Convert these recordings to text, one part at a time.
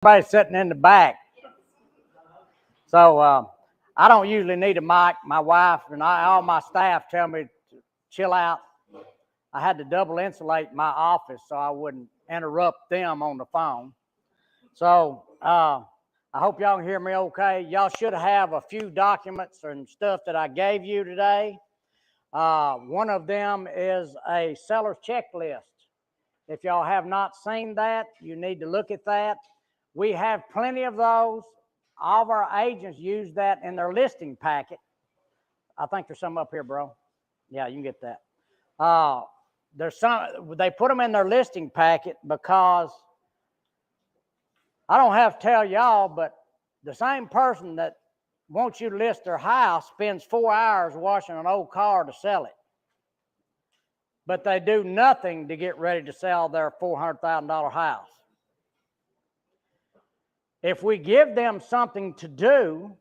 Everybody's sitting in the back. So I don't usually need a mic. My wife and all my staff tell me to chill out. I had to double insulate my office so I wouldn't interrupt them on the phone. So I hope y'all can hear me okay. Y'all should have a few documents and stuff that I gave you today. One of them is a seller's checklist. If y'all have not seen that, you need to look at that. We have plenty of those. All of our agents use that in their listing packet. I think there's some up here, bro. Yeah, you can get that. There's some, they put them in their listing packet because I don't have to tell y'all, but the same person that wants you to list their house spends 4 hours washing an old car to sell it. But they do nothing to get ready to sell their $400,000 house. If we give them something to do,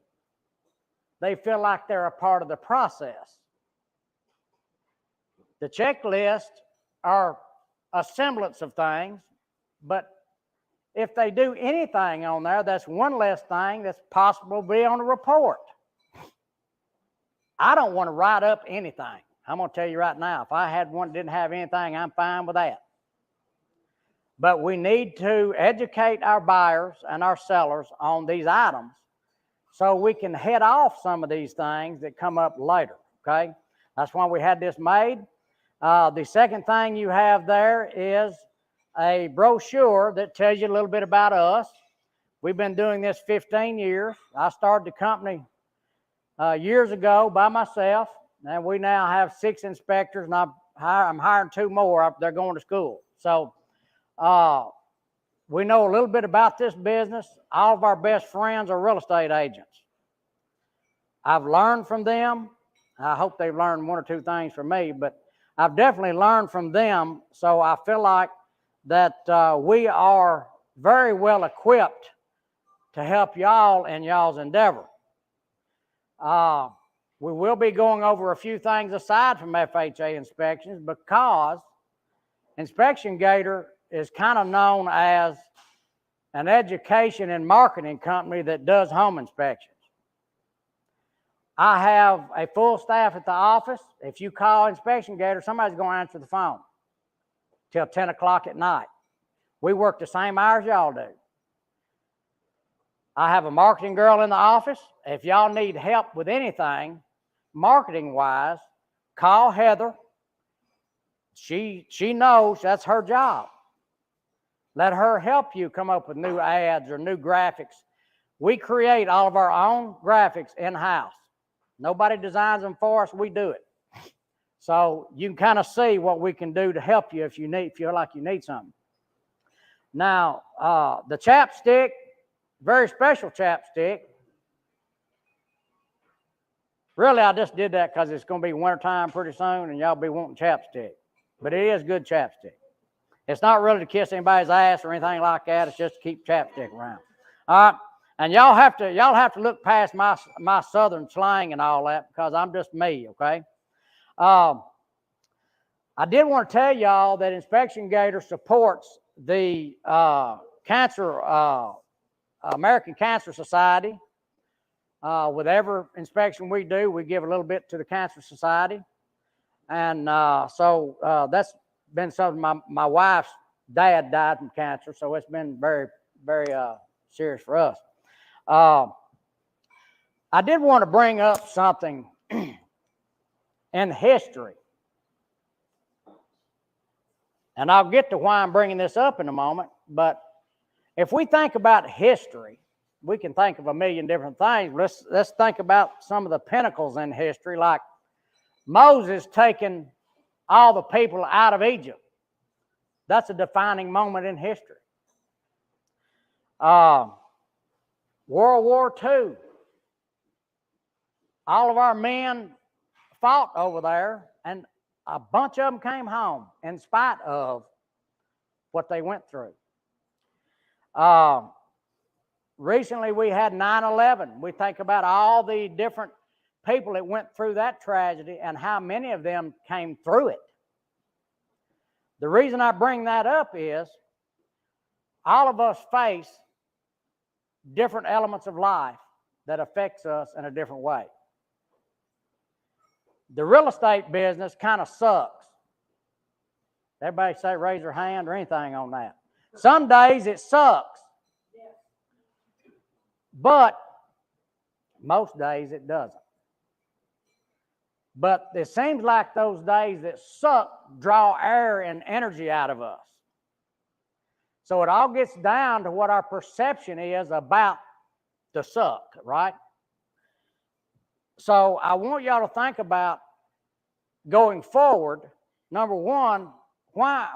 they feel like they're a part of the process. The checklist are a semblance of things, but if they do anything on there, that's one less thing that's possible to be on a report. I don't want to write up anything. I'm going to tell you right now, if I had one that didn't have anything, I'm fine with that. But we need to educate our buyers and our sellers on these items so we can head off some of these things that come up later, okay? That's why we had this made. The second thing you have there is a brochure that tells you a little bit about us. We've been doing this 15 years. I started the company years ago by myself, and we now have 6 inspectors, and I'm hiring 2 more. They're going to school. So we know a little bit about this business. All of our best friends are real estate agents. I've learned from them. I hope they've learned 1 or 2 things from me, but I've definitely learned from them. So I feel like that we are very well equipped to help y'all in y'all's endeavor. We will be going over a few things aside from FHA inspections because Inspection Gator is kind of known as an education and marketing company that does home inspections. I have a full staff at the office. If you call Inspection Gator, somebody's going to answer the phone till 10 o'clock at night. We work the same hours y'all do. I have a marketing girl in the office. If y'all need help with anything, marketing-wise, call Heather. She knows that's her job. Let her help you come up with new ads or new graphics. We create all of our own graphics in-house. Nobody designs them for us. We do it. So you can kind of see what we can do to help you if you feel like you need something. Now, the chapstick, very special chapstick. Really, I just did that because it's going to be wintertime pretty soon, and y'all be wanting chapstick. But it is good chapstick. It's not really to kiss anybody's ass or anything like that. It's just to keep chapstick around. All right, and y'all have to look past my southern slang and all that because I'm just me. Okay. I did want to tell y'all that Inspection Gator supports the American Cancer Society. With every inspection we do, we give a little bit to the Cancer Society. And so that's been something. My wife's dad died from cancer, so it's been very, very serious for us. I did want to bring up something in history. And I'll get to why I'm bringing this up in a moment. But if we think about history, we can think of a million different things. Let's think about some of the pinnacles in history, like Moses taking all the people out of Egypt. That's a defining moment in history. World War II. All of our men fought over there, and a bunch of them came home in spite of what they went through. Recently, we had 9/11. We think about all the different people that went through that tragedy and how many of them came through it. The reason I bring that up is all of us face different elements of life that affects us in a different way. The real estate business kind of sucks. Everybody say raise their hand or anything on that. Some days it sucks. But most days it doesn't. But it seems like those days that suck draw air and energy out of us. So it all gets down to what our perception is about the suck, right? So I want y'all to think about going forward. Number one, why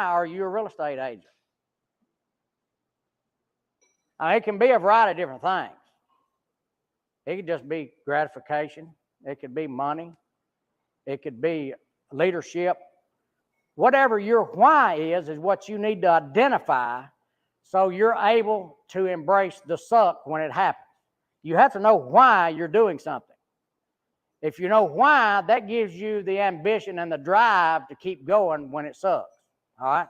are you a real estate agent? It can be a variety of different things. It could just be gratification. It could be money. It could be leadership. Whatever your why is what you need to identify so you're able to embrace the suck when it happens. You have to know why you're doing something. If you know why, that gives you the ambition and the drive to keep going when it sucks. All right?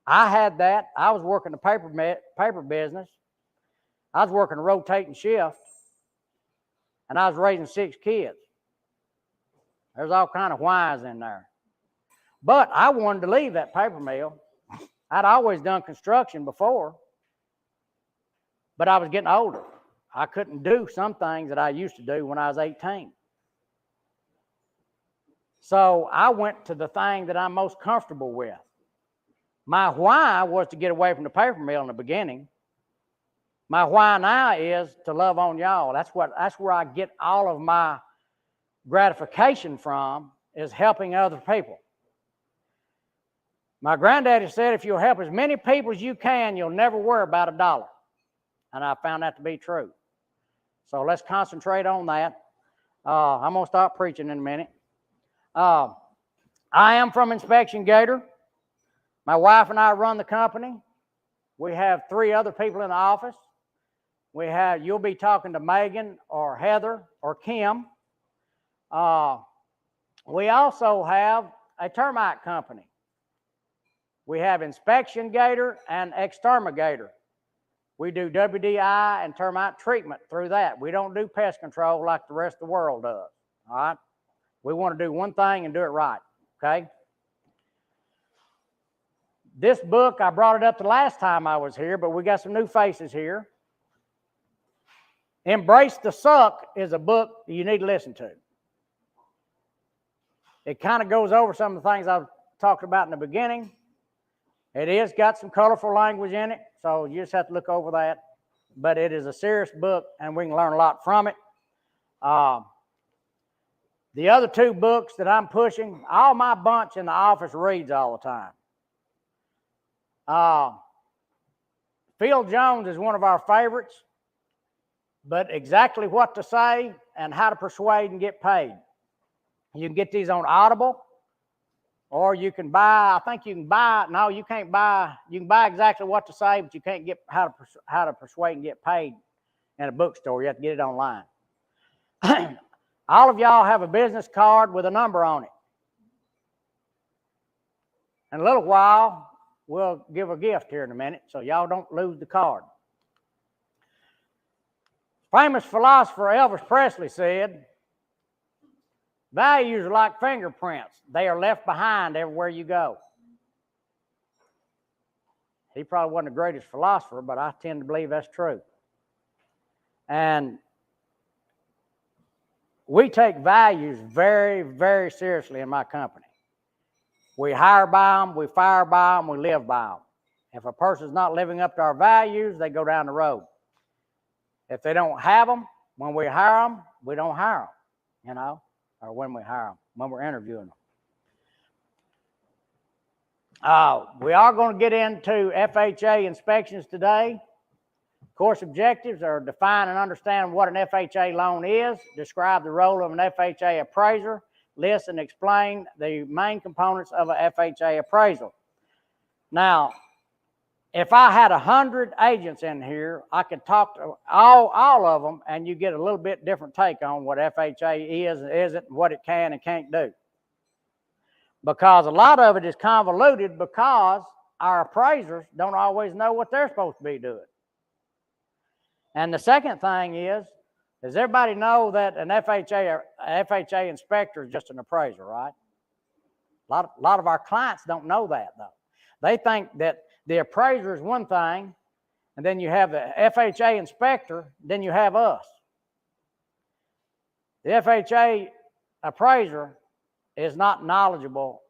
I had that. I was working the paper business. I was working a rotating shift, and I was raising 6 kids. There's all kind of whys in there. But I wanted to leave that paper mill. I'd always done construction before, but I was getting older. I couldn't do some things that I used to do when I was 18. So I went to the thing that I'm most comfortable with. My why was to get away from the paper mill in the beginning. My why now is to love on y'all. That's where I get all of my gratification from, is helping other people. My granddaddy said, if you'll help as many people as you can, you'll never worry about a dollar. And I found that to be true. So let's concentrate on that. I'm going to start preaching in a minute. I am from Inspection Gator. My wife and I run the company. We have 3 other people in the office. You'll be talking to Megan or Heather or Kim. We also have a termite company. We have Inspection Gator and Exterminator. We do WDI and termite treatment through that. We don't do pest control like the rest of the world does. All right? We want to do one thing and do it right. Okay? This book, I brought it up the last time I was here, but we got some new faces here. Embrace the Suck is a book you need to listen to. It kind of goes over some of the things I've talked about in the beginning. It is got some colorful language in it, so you just have to look over that. But it is a serious book, and we can learn a lot from it. The other 2 books that I'm pushing, all my bunch in the office reads all the time. Phil Jones is one of our favorites, but exactly what to say and how to persuade and get paid. You can get these on Audible, or you can buy, I think you can buy, no, you can't buy, you can buy exactly what to say, but you can't get how to persuade and get paid in a bookstore. You have to get it online. All of y'all have a business card with a number on it. In a little while, we'll give a gift here in a minute, so y'all don't lose the card. Famous philosopher Elvis Presley said, values are like fingerprints. They are left behind everywhere you go. He probably wasn't the greatest philosopher, but I tend to believe that's true. And we take values very, very seriously in my company. We hire by them, we fire by them, we live by them. If a person's not living up to our values, they go down the road. If they don't have them, when we hire them, we don't hire them, or when we hire them, when we're interviewing them. We are going to get into FHA inspections today. Course objectives are define and understand what an FHA loan is, describe the role of an FHA appraiser, list and explain the main components of a FHA appraisal. Now, if I had 100 agents in here, I could talk to all of them, and you get a little bit different take on what FHA is and isn't, and what it can and can't do. Because a lot of it is convoluted because our appraisers don't always know what they're supposed to be doing. And the second thing is, does everybody know that an FHA inspector is just an appraiser, right? A lot of our clients don't know that, though. They think that the appraiser is one thing, and then you have the FHA inspector, then you have us. The FHA appraiser is not knowledgeable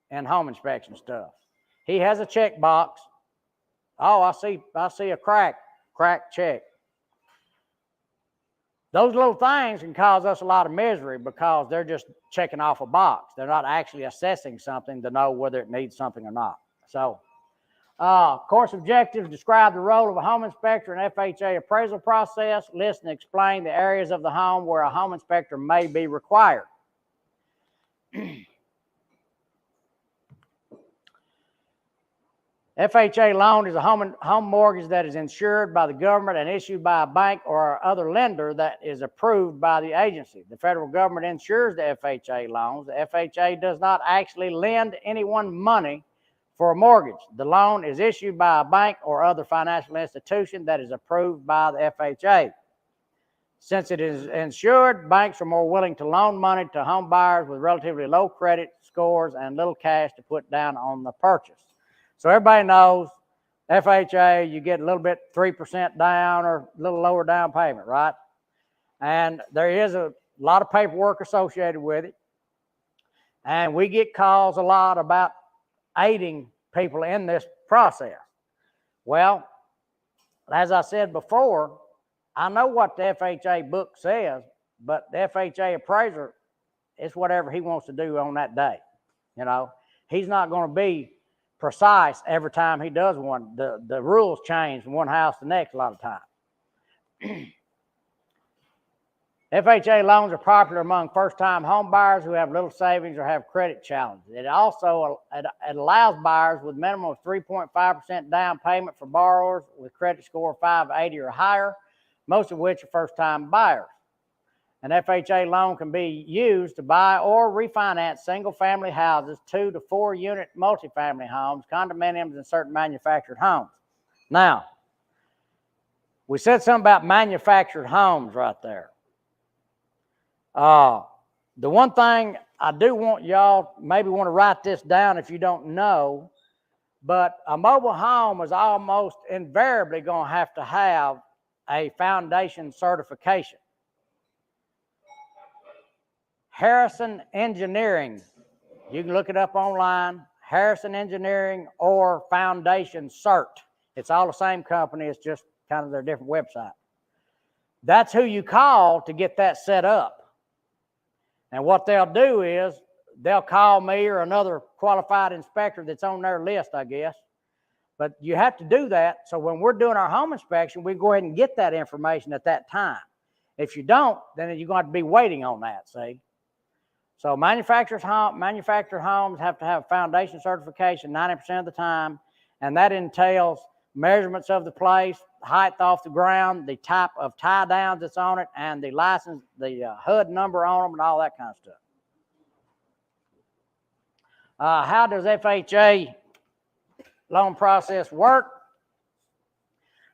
in home inspection stuff. He has a checkbox. Oh, I see a crack check. Those little things can cause us a lot of misery because they're just checking off a box. They're not actually assessing something to know whether it needs something or not. So, course objectives: describe the role of a home inspector in FHA appraisal process. List and explain the areas of the home where a home inspector may be required. FHA loan is a home mortgage that is insured by the government and issued by a bank or other lender that is approved by the agency. The federal government insures the FHA loans. The FHA does not actually lend anyone money for a mortgage. The loan is issued by a bank or other financial institution that is approved by the FHA. Since it is insured, banks are more willing to loan money to home buyers with relatively low credit scores and little cash to put down on the purchase. So everybody knows FHA, you get a little bit 3% down or a little lower down payment, right? And there is a lot of paperwork associated with it. And we get calls a lot about aiding people in this process. Well, as I said before, I know what the FHA book says, but the FHA appraiser, it's whatever he wants to do on that day. You know, he's not going to be precise every time he does one. The rules change from one house to the next a lot of times. FHA loans are popular among first-time home buyers who have little savings or have credit challenges. It also allows buyers with minimum of 3.5% down payment for borrowers with credit score of 580 or higher, most of which are first-time buyers. An FHA loan can be used to buy or refinance single-family houses, 2 to 4 unit multifamily homes, condominiums, and certain manufactured homes. Now, we said something about manufactured homes right there. The one thing I do want y'all maybe want to write this down if you don't know, but a mobile home is almost invariably going to have a foundation certification. Harrison Engineering, you can look it up online, Harrison Engineering or Foundation Cert. It's all the same company, it's just kind of their different website. That's who you call to get that set up. And what they'll do is they'll call me or another qualified inspector that's on their list, I guess. But you have to do that, so when we're doing our home inspection, we go ahead and get that information at that time. If you don't, then you're going to be waiting on that, see? So manufactured homes have to have foundation certification 90% of the time, and that entails measurements of the place, height off the ground, the type of tie downs that's on it, and the license, the HUD number on them, and all that kind of stuff. How does FHA loan process work?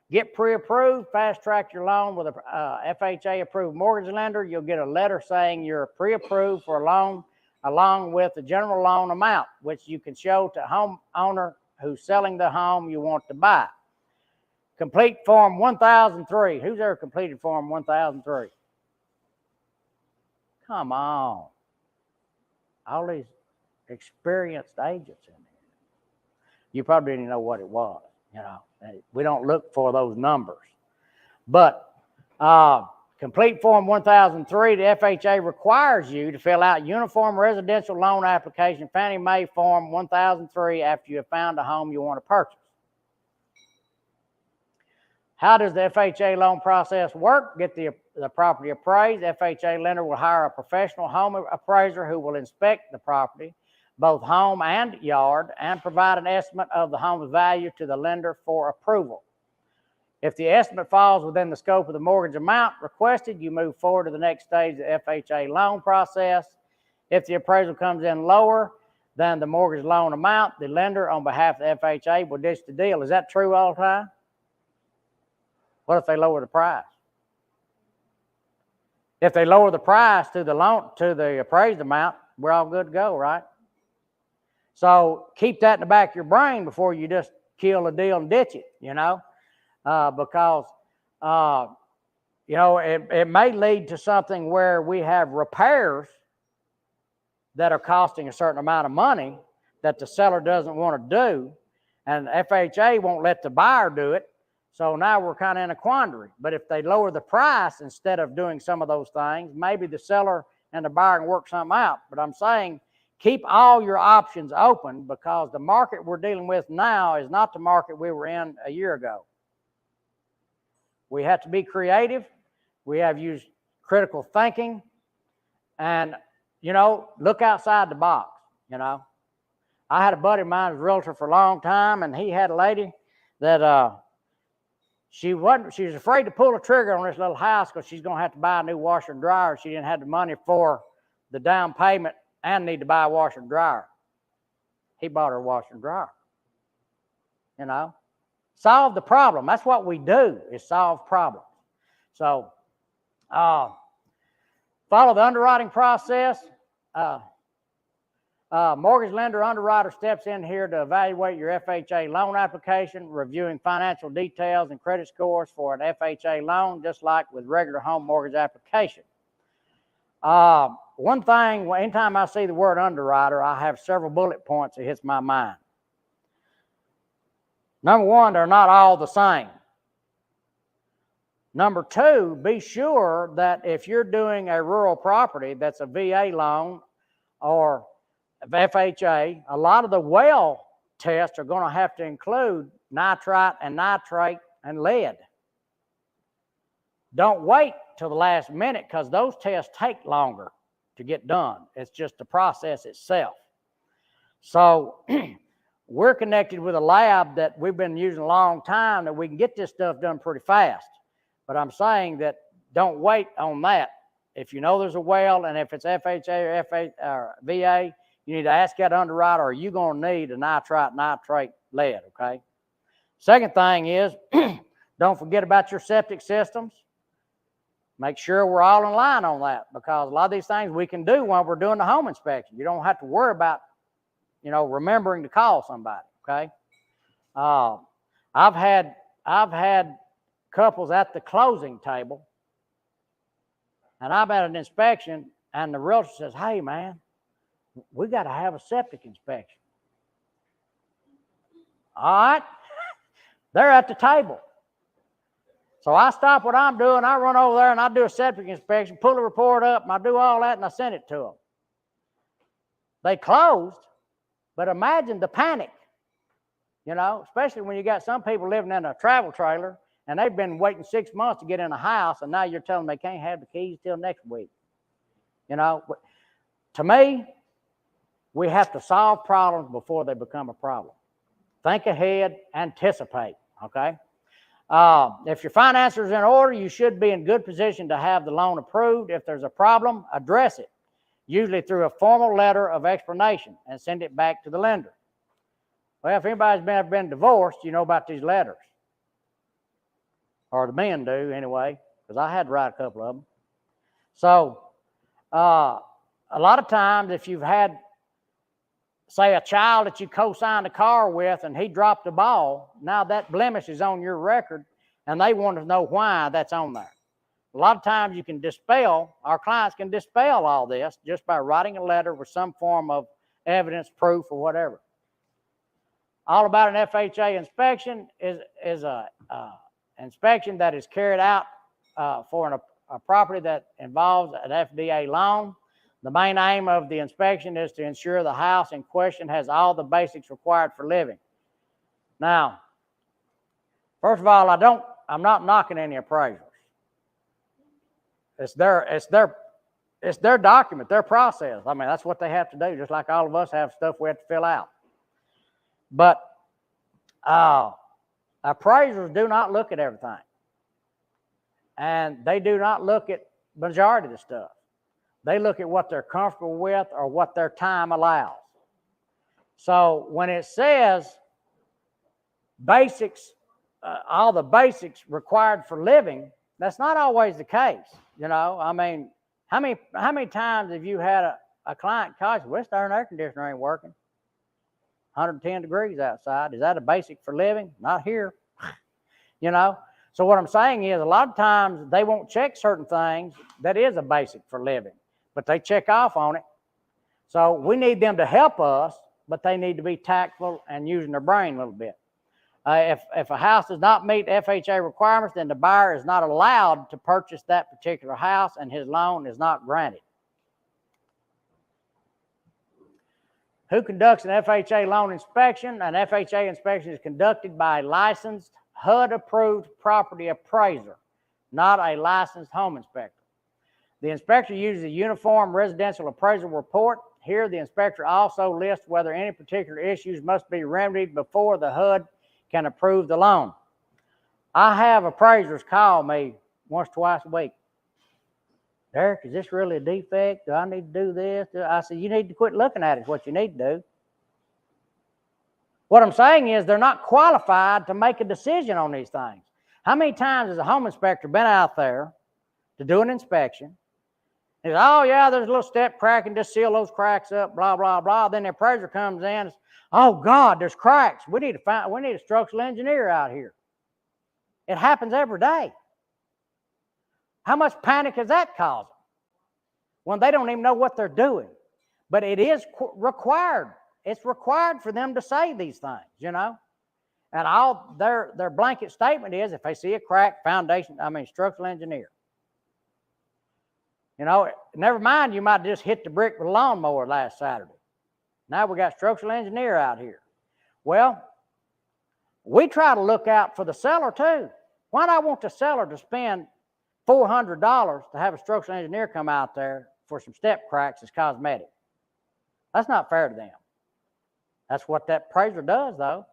Get pre-approved, fast-track your loan with a FHA-approved mortgage lender. You'll get a letter saying you're pre-approved for a loan along with the general loan amount, which you can show to homeowner who's selling the home you want to buy. Complete Form 1003. Who's ever completed Form 1003? Come on. All these experienced agents in there. You probably didn't know what it was, you know. We don't look for those numbers. But complete Form 1003, the FHA requires you to fill out Uniform Residential Loan Application, Fannie Mae Form 1003, after you have found a home you want to purchase. How does the FHA loan process work? Get the property appraised. FHA lender will hire a professional home appraiser who will inspect the property, both home and yard, and provide an estimate of the home's value to the lender for approval. If the estimate falls within the scope of the mortgage amount requested, you move forward to the next stage of the FHA loan process. If the appraisal comes in lower than the mortgage loan amount, the lender, on behalf of the FHA, will ditch the deal. Is that true all the time? What if they lower the price? If they lower the price to the appraised amount, we're all good to go, right? So keep that in the back of your brain before you just kill the deal and ditch it, because it may lead to something where we have repairs that are costing a certain amount of money that the seller doesn't want to do, and FHA won't let the buyer do it. So now we're kind of in a quandary. But if they lower the price instead of doing some of those things, maybe the seller and the buyer can work something out. But I'm saying keep all your options open, because the market we're dealing with now is not the market we were in a year ago. We have to be creative. We have used critical thinking, and, look outside the box, I had a buddy of mine who was a realtor for a long time, and he had a lady that she was afraid to pull the trigger on this little house because she's going to have to buy a new washer and dryer. She didn't have the money for the down payment and need to buy a washer and dryer. He bought her a washer and dryer. Solve the problem. That's what we do, is solve problems. So follow the underwriting process. Mortgage lender underwriter steps in here to evaluate your FHA loan application, reviewing financial details and credit scores for an FHA loan, just like with regular home mortgage application. One thing, anytime I see the word underwriter, I have several bullet points that hits my mind. Number one, they're not all the same. Number two, be sure that if you're doing a rural property that's a VA loan or FHA, a lot of the well tests are going to have to include nitrite and nitrate and lead. Don't wait till the last minute, because those tests take longer to get done. It's just the process itself. So we're connected with a lab that we've been using a long time that we can get this stuff done pretty fast. But I'm saying that don't wait on that. If you know there's a well, and if it's FHA or VA, you need to ask that underwriter, are you going to need a nitrite, nitrate, lead, okay? Second thing is, don't forget about your septic systems. Make sure we're all in line on that, because a lot of these things we can do while we're doing the home inspection. You don't have to worry about, remembering to call somebody, okay? I've had couples at the closing table, and I've had an inspection, and the realtor says, hey, man, we got to have a septic inspection. All right. They're at the table. So I stop what I'm doing. I run over there and I do a septic inspection, pull the report up, and I do all that, and I send it to them. They closed, but imagine the panic, especially when you got some people living in a travel trailer and they've been waiting 6 months to get in a house, and now you're telling them they can't have the keys till next week. To me, we have to solve problems before they become a problem. Think ahead, anticipate, okay? If your finances are in order, you should be in good position to have the loan approved. If there's a problem, address it, usually through a formal letter of explanation, and send it back to the lender. Well, if anybody's ever been divorced, you know about these letters. Or the men do, anyway, because I had to write a couple of them. So a lot of times, if you've had, say, a child that you co-signed a car with and he dropped the ball, now that blemish is on your record, and they want to know why that's on there. A lot of times you can our clients can dispel all this just by writing a letter with some form of evidence, proof, or whatever. All about an FHA inspection is a inspection that is carried out for a property that involves an FDA loan. The main aim of the inspection is to ensure the house in question has all the basics required for living. Now, first of all, I'm not knocking any appraisers. It's their document, their process. I mean, that's what they have to do, just like all of us have stuff we have to fill out. But appraisers do not look at everything. And they do not look at the majority of the stuff. They look at what they're comfortable with or what their time allows. So when it says basics all the basics required for living, that's not always the case. You know, I mean, how many times have you had a client call you, well, our air conditioner ain't working? 110 degrees outside. Is that a basic for living? Not here. You know? So what I'm saying is a lot of times they won't check certain things that is a basic for living, but they check off on it. So we need them to help us, but they need to be tactful and using their brain a little bit. If a house does not meet FHA requirements, then the buyer is not allowed to purchase that particular house and his loan is not granted. Who conducts an FHA loan inspection? An FHA inspection is conducted by a licensed HUD-approved property appraiser, not a licensed home inspector. The inspector uses a uniform residential appraisal report. Here, the inspector also lists whether any particular issues must be remedied before the HUD can approve the loan. I have appraisers call me once, twice a week. Derek, is this really a defect? Do I need to do this? I said, you need to quit looking at it, is what you need to do. What I'm saying is they're not qualified to make a decision on these things. How many times has a home inspector been out there to do an inspection? He says, oh, yeah, there's a little step crack and just seal those cracks up, blah, blah, blah. Then the appraiser comes in and says, oh, God, there's cracks. We need a structural engineer out here. It happens every day. How much panic is that causing? When they don't even know what they're doing. But it is required. It's required for them to say these things, you know. And all their blanket statement is if they see a crack, structural engineer. You know, never mind, you might just hit the brick with a lawnmower last Saturday. Now we got structural engineer out here. Well, we try to look out for the seller too. Why do I want the seller to spend $400 to have a structural engineer come out there for some step cracks as cosmetic? That's not fair to them. That's what that appraiser does, though.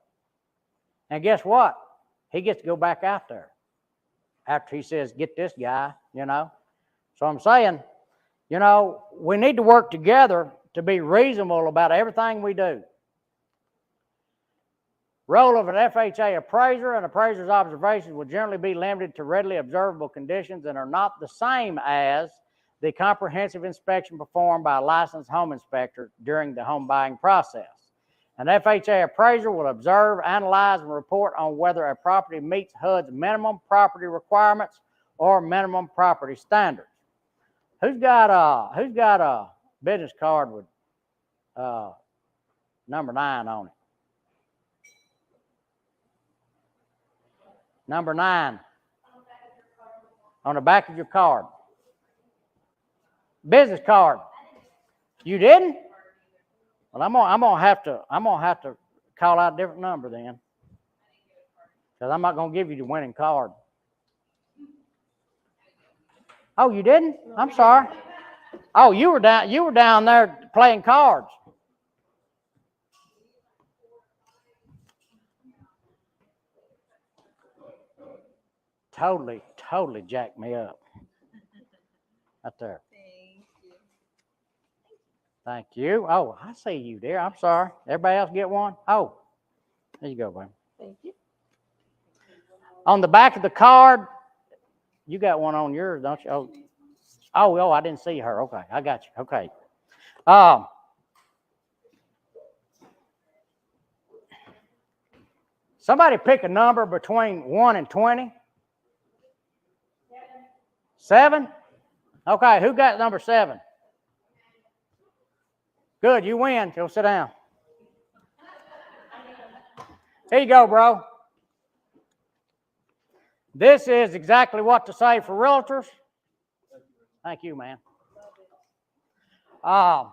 And guess what? He gets to go back out there after he says, get this guy, you know. So I'm saying, you know, we need to work together to be reasonable about everything we do. Role of an FHA appraiser: an appraiser's observations will generally be limited to readily observable conditions and are not the same as the comprehensive inspection performed by a licensed home inspector during the home buying process. An FHA appraiser will observe, analyze, and report on whether a property meets HUD's minimum property requirements or minimum property standards. Who's got a business card with number 9 on it? Number 9 on the back of your card. Business card. You didn't? Well, I'm gonna have to call out a different number then, because I'm not gonna give you the winning card. Oh, you didn't? I'm sorry. Oh, you were down there playing cards. Totally jacked me up. Right there. Thank you. Oh, I see you there. I'm sorry. Everybody else get one? Oh, there you go, baby. Thank you. On the back of the card, you got one on yours, don't you? Oh, I didn't see her. Okay, I got you. Okay. Somebody pick a number between 1 and 20. 7? Okay, who got number 7? Good, you win. Go sit down. Here you go, bro. This is exactly what to say for realtors. Thank you, man. I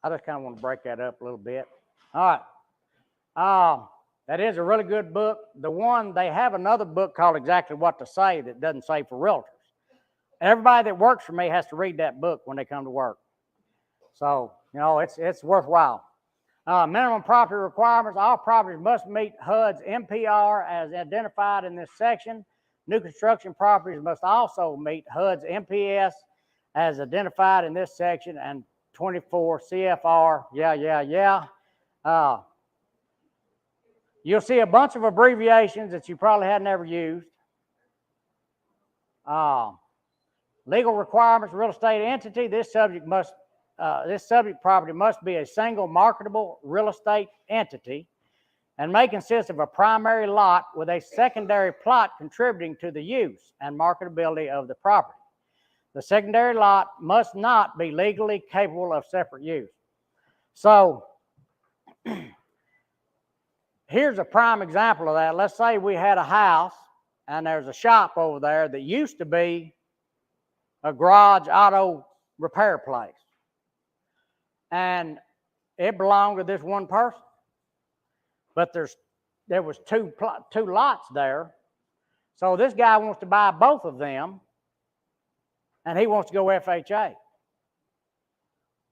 just kind of want to break that up a little bit. All right. That is a really good book. They have another book called Exactly What to Say that doesn't say for realtors. Everybody that works for me has to read that book when they come to work. So, you know, it's worthwhile. Minimum property requirements: all properties must meet HUD's MPR as identified in this section. New construction properties must also meet HUD's MPS as identified in this section, and 24 CFR, yeah. You'll see a bunch of abbreviations that you probably had never used. Legal requirements, real estate entity. This subject property must be a single marketable real estate entity and may consist of a primary lot with a secondary plot contributing to the use and marketability of the property. The secondary lot must not be legally capable of separate use. So here's a prime example of that. Let's say we had a house and there's a shop over there that used to be a garage auto repair place. And it belonged to this one person. But there was two lots there. So this guy wants to buy both of them, and he wants to go FHA.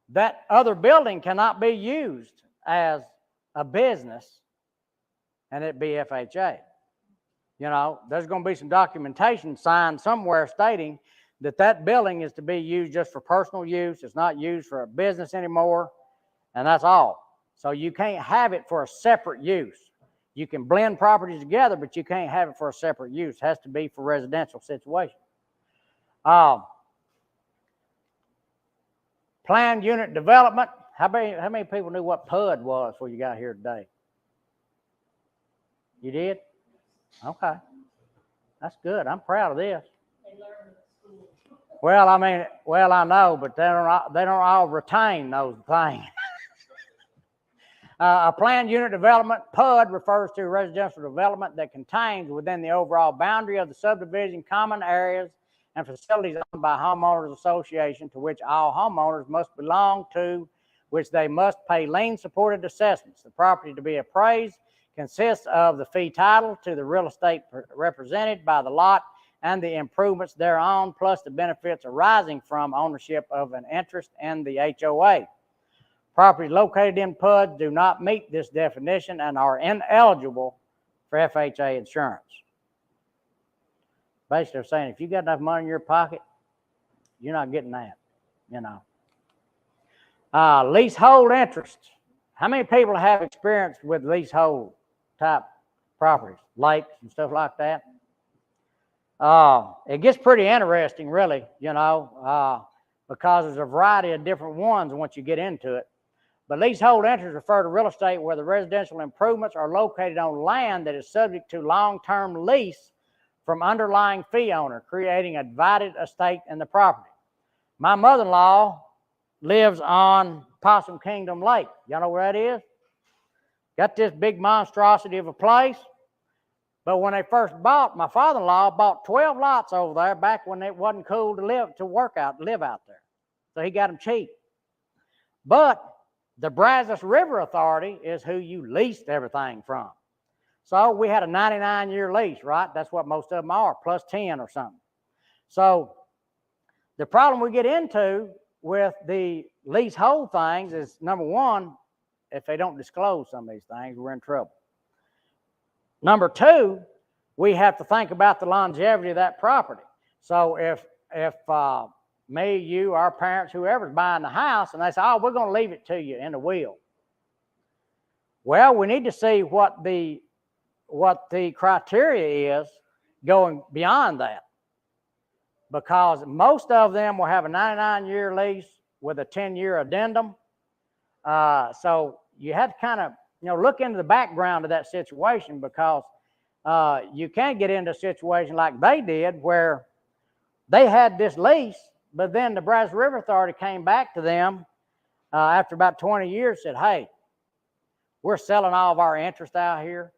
That other building cannot be used as a business, and it be FHA. You know, there's going to be some documentation signed somewhere stating that that building is to be used just for personal use. It's not used for a business anymore, and that's all. So you can't have it for a separate use. You can blend properties together, but you can't have it for a separate use. It has to be for residential situation. Planned unit development. How many people knew what PUD was before you got here today? You did? Okay. That's good. I'm proud of this. Well, I mean, I know, but they don't all retain those things. A planned unit development, PUD, refers to residential development that contains within the overall boundary of the subdivision common areas and facilities owned by homeowners association to which all homeowners must belong to, which they must pay lien-supported assessments. The property to be appraised consists of the fee title to the real estate represented by the lot and the improvements thereon, plus the benefits arising from ownership of an interest in the HOA. Properties located in PUD do not meet this definition and are ineligible for FHA insurance. Basically, they're saying if you got enough money in your pocket, you're not getting that, you know. Leasehold interest. How many people have experience with leasehold type properties, lakes and stuff like that? It gets pretty interesting, really, you know, because there's a variety of different ones once you get into it. But leasehold interests refer to real estate where the residential improvements are located on land that is subject to long-term lease from underlying fee owner, creating a divided estate in the property. My mother-in-law lives on Possum Kingdom Lake. Y'all know where that is? Got this big monstrosity of a place. But when they first bought, my father-in-law bought 12 lots over there back when it wasn't cool to live out there. So he got them cheap. But the Brazos River Authority is who you leased everything from. So we had a 99-year lease, right? That's what most of them are, plus 10 or something. So the problem we get into with the leasehold things is, number one, if they don't disclose some of these things, we're in trouble. Number two, we have to think about the longevity of that property. So if me, you, our parents, whoever's buying the house, and they say, oh, we're going to leave it to you in the will. Well, we need to see what the criteria is going beyond that. Because most of them will have a 99-year lease with a 10-year addendum. So you have to kind of, look into the background of that situation, because you can't get into a situation like they did where they had this lease, but then the Brazos River Authority came back to them after about 20 years, said, hey, we're selling all of our interest out here.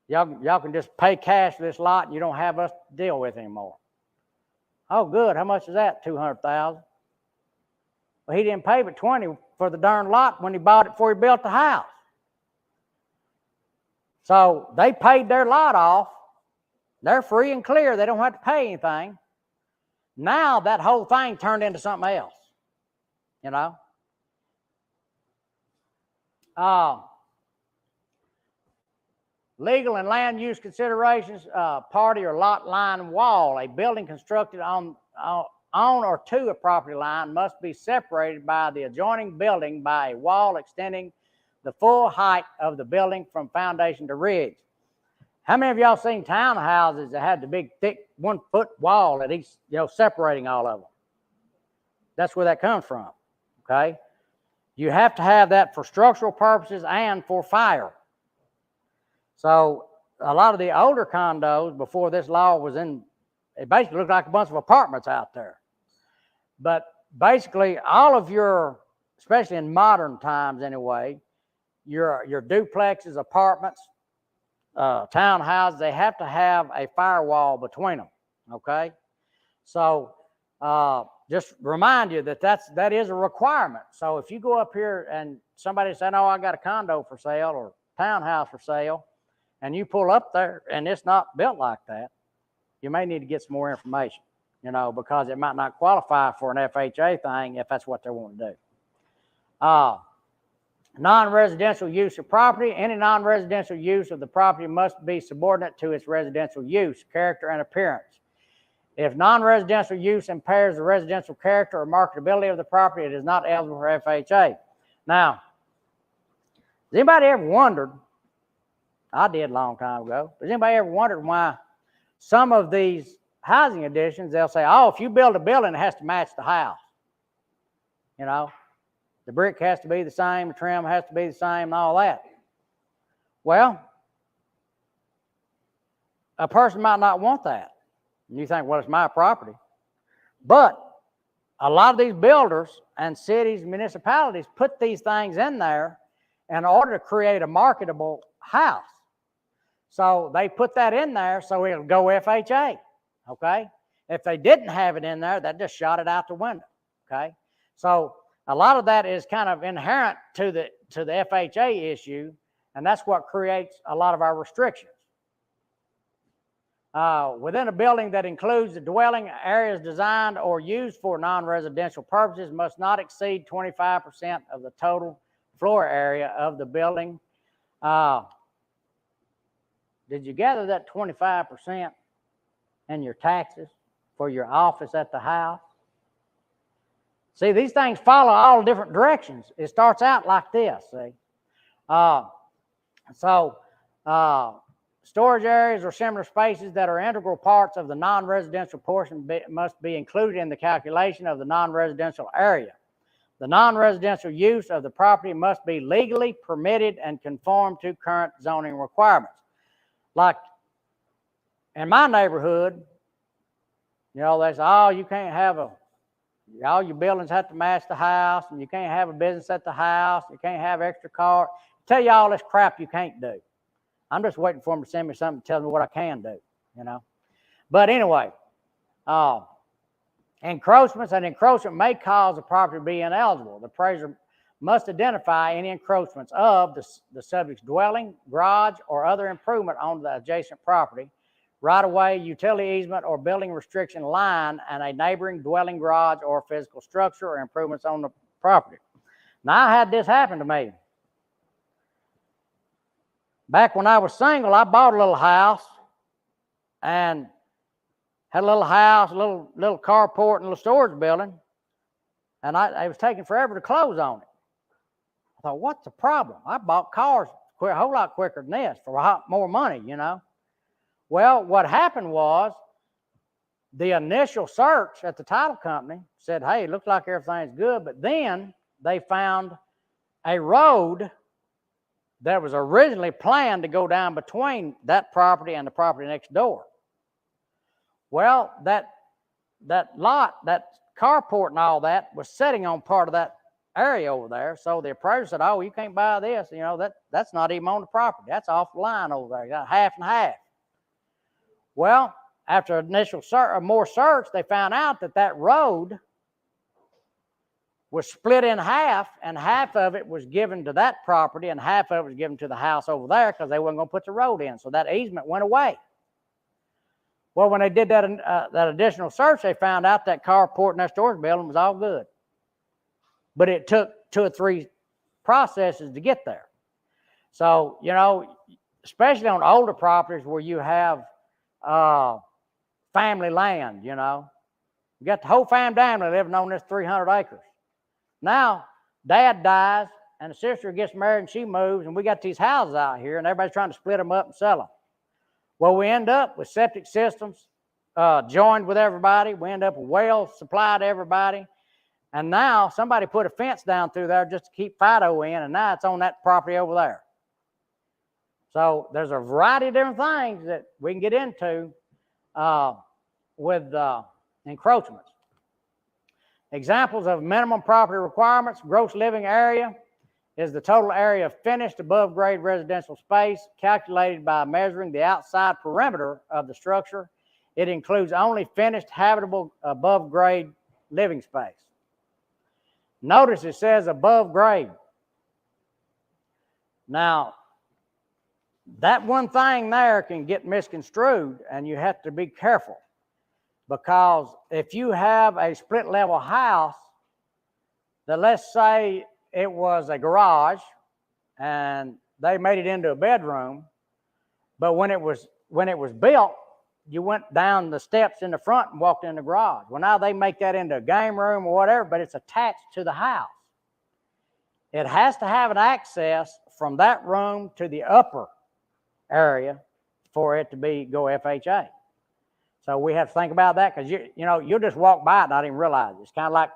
Y'all can just pay cash for this lot and you don't have us to deal with anymore. Oh, good. How much is that? $200,000. Well, he didn't pay but $20,000 for the darn lot when he bought it before he built the house. So they paid their lot off. They're free and clear. They don't have to pay anything. Now that whole thing turned into something else, Legal and land use considerations, party or lot line wall, a building constructed on on or to a property line must be separated by the adjoining building by a wall extending the full height of the building from foundation to ridge. How many of y'all seen townhouses that had the big, thick 1 foot wall at each, separating all of them? That's where that comes from, okay? You have to have that for structural purposes and for fire. So a lot of the older condos before this law was in, it basically looked like a bunch of apartments out there. But basically all of your, especially in modern times anyway, your duplexes, apartments, townhouses, they have to have a firewall between them, okay? So just remind you that that is a requirement. So if you go up here and somebody said, "Oh, I got a condo for sale or townhouse for sale," and you pull up there and it's not built like that, you may need to get some more information, because it might not qualify for an FHA thing if that's what they want to do. Non-residential use of property. Any non-residential use of the property must be subordinate to its residential use, character, and appearance. If non-residential use impairs the residential character or marketability of the property, it is not eligible for FHA. Now, has anybody ever wondered, I did a long time ago, has anybody ever wondered why some of these housing additions, they'll say, "Oh, if you build a building, it has to match the house. The brick has to be the same, the trim has to be the same, and all that." Well, a person might not want that. And you think, well, it's my property. But a lot of these builders and cities, municipalities put these things in there in order to create a marketable house. So they put that in there so it'll go FHA, okay? If they didn't have it in there, that just shot it out the window, okay? So a lot of that is kind of inherent to the FHA issue, and that's what creates a lot of our restrictions. Within a building that includes the dwelling, areas designed or used for non-residential purposes must not exceed 25% of the total floor area of the building. Did you gather that 25% in your taxes for your office at the house? See, these things follow all different directions. It starts out like this, see. Storage areas or similar spaces that are integral parts of the non-residential portion must be included in the calculation of the non-residential area. The non-residential use of the property must be legally permitted and conform to current zoning requirements. Like in my neighborhood, they say, "Oh, you can't have all your buildings have to match the house, and you can't have a business at the house, you can't have extra car." Tell you all this crap you can't do. I'm just waiting for them to send me something to tell me what I can do, But anyway, encroachments. An encroachment may cause a property to be ineligible. The appraiser must identify any encroachments of the subject's dwelling, garage, or other improvement on the adjacent property, right-of-way, utility easement, or building restriction line, and a neighboring dwelling, garage, or physical structure or improvements on the property. Now, I had this happen to me. Back when I was single, I bought a little house and had a little house, a little carport, and a little storage building, and it was taking forever to close on it. I thought, what's the problem? I bought cars a whole lot quicker than this for a lot more money, Well, what happened was the initial search at the title company said, "Hey, it looks like everything's good," but then they found a road that was originally planned to go down between that property and the property next door. Well, that lot, that carport and all that was sitting on part of that area over there. So the appraiser said, "Oh, you can't buy this. That's not even on the property. That's off the line over there. You got half and half." Well, after initial more search, they found out that road was split in half, and half of it was given to that property, and half of it was given to the house over there because they weren't going to put the road in. So that easement went away. Well, when they did that additional search, they found out that carport and that storage building was all good. But it took 2 or 3 processes to get there. So, especially on older properties where you have family land, We got the whole family living on this 300 acres. Now, Dad dies, and the sister gets married, and she moves, and we got these houses out here, and everybody's trying to split them up and sell them. Well, we end up with septic systems joined with everybody. We end up with wells supplied to everybody. And now somebody put a fence down through there just to keep Fido in, and now it's on that property over there. So there's a variety of different things that we can get into with encroachments. Examples of minimum property requirements: gross living area is the total area of finished above grade residential space calculated by measuring the outside perimeter of the structure. It includes only finished habitable above grade living space. Notice it says above grade. Now, that one thing there can get misconstrued, and you have to be careful, because if you have a split level house that, let's say it was a garage and they made it into a bedroom, but when it was built, you went down the steps in the front and walked in the garage. Well, now they make that into a game room or whatever, but it's attached to the house. It has to have an access from that room to the upper area for it to go FHA. So we have to think about that, because you'll just walk by it and not even realize it. It's kind of like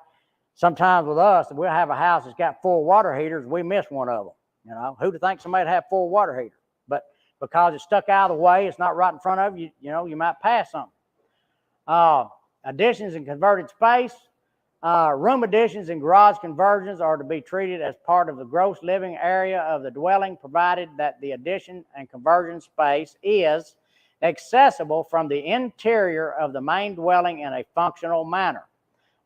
sometimes with us, we'll have a house that's got 4 water heaters, we miss one of them. Who'd think somebody'd have 4 water heaters? But because it's stuck out of the way, it's not right in front of you, you might pass something. Additions and converted space. Room additions and garage conversions are to be treated as part of the gross living area of the dwelling, provided that the addition and conversion space is accessible from the interior of the main dwelling in a functional manner,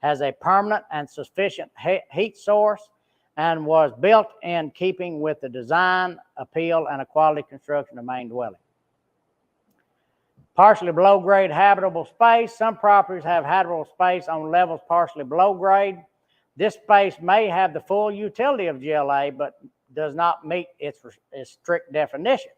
has a permanent and sufficient heat source, and was built in keeping with the design, appeal, and a quality construction of main dwelling. Partially below grade habitable space. Some properties have habitable space on levels partially below grade. This space may have the full utility of GLA, but does not meet its strict definition.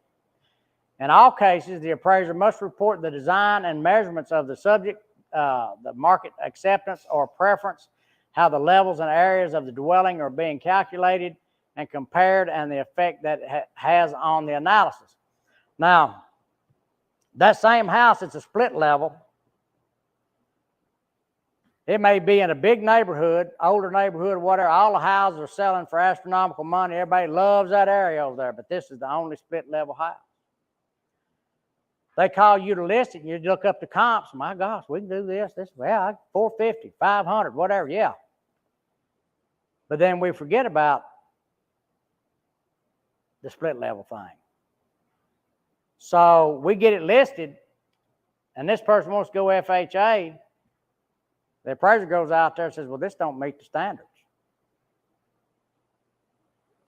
In all cases, the appraiser must report the design and measurements of the subject, the market acceptance or preference, how the levels and areas of the dwelling are being calculated and compared, and the effect that it has on the analysis. Now, that same house, it's a split level. It may be in a big neighborhood, older neighborhood, whatever. All the houses are selling for astronomical money. Everybody loves that area over there, but this is the only split level house. They call you to list it, and you look up the comps. My gosh, we can do this. Well, 450, 500, whatever, yeah. But then we forget about the split level thing. So we get it listed, and this person wants to go FHA. The appraiser goes out there and says, well, this don't meet the standards.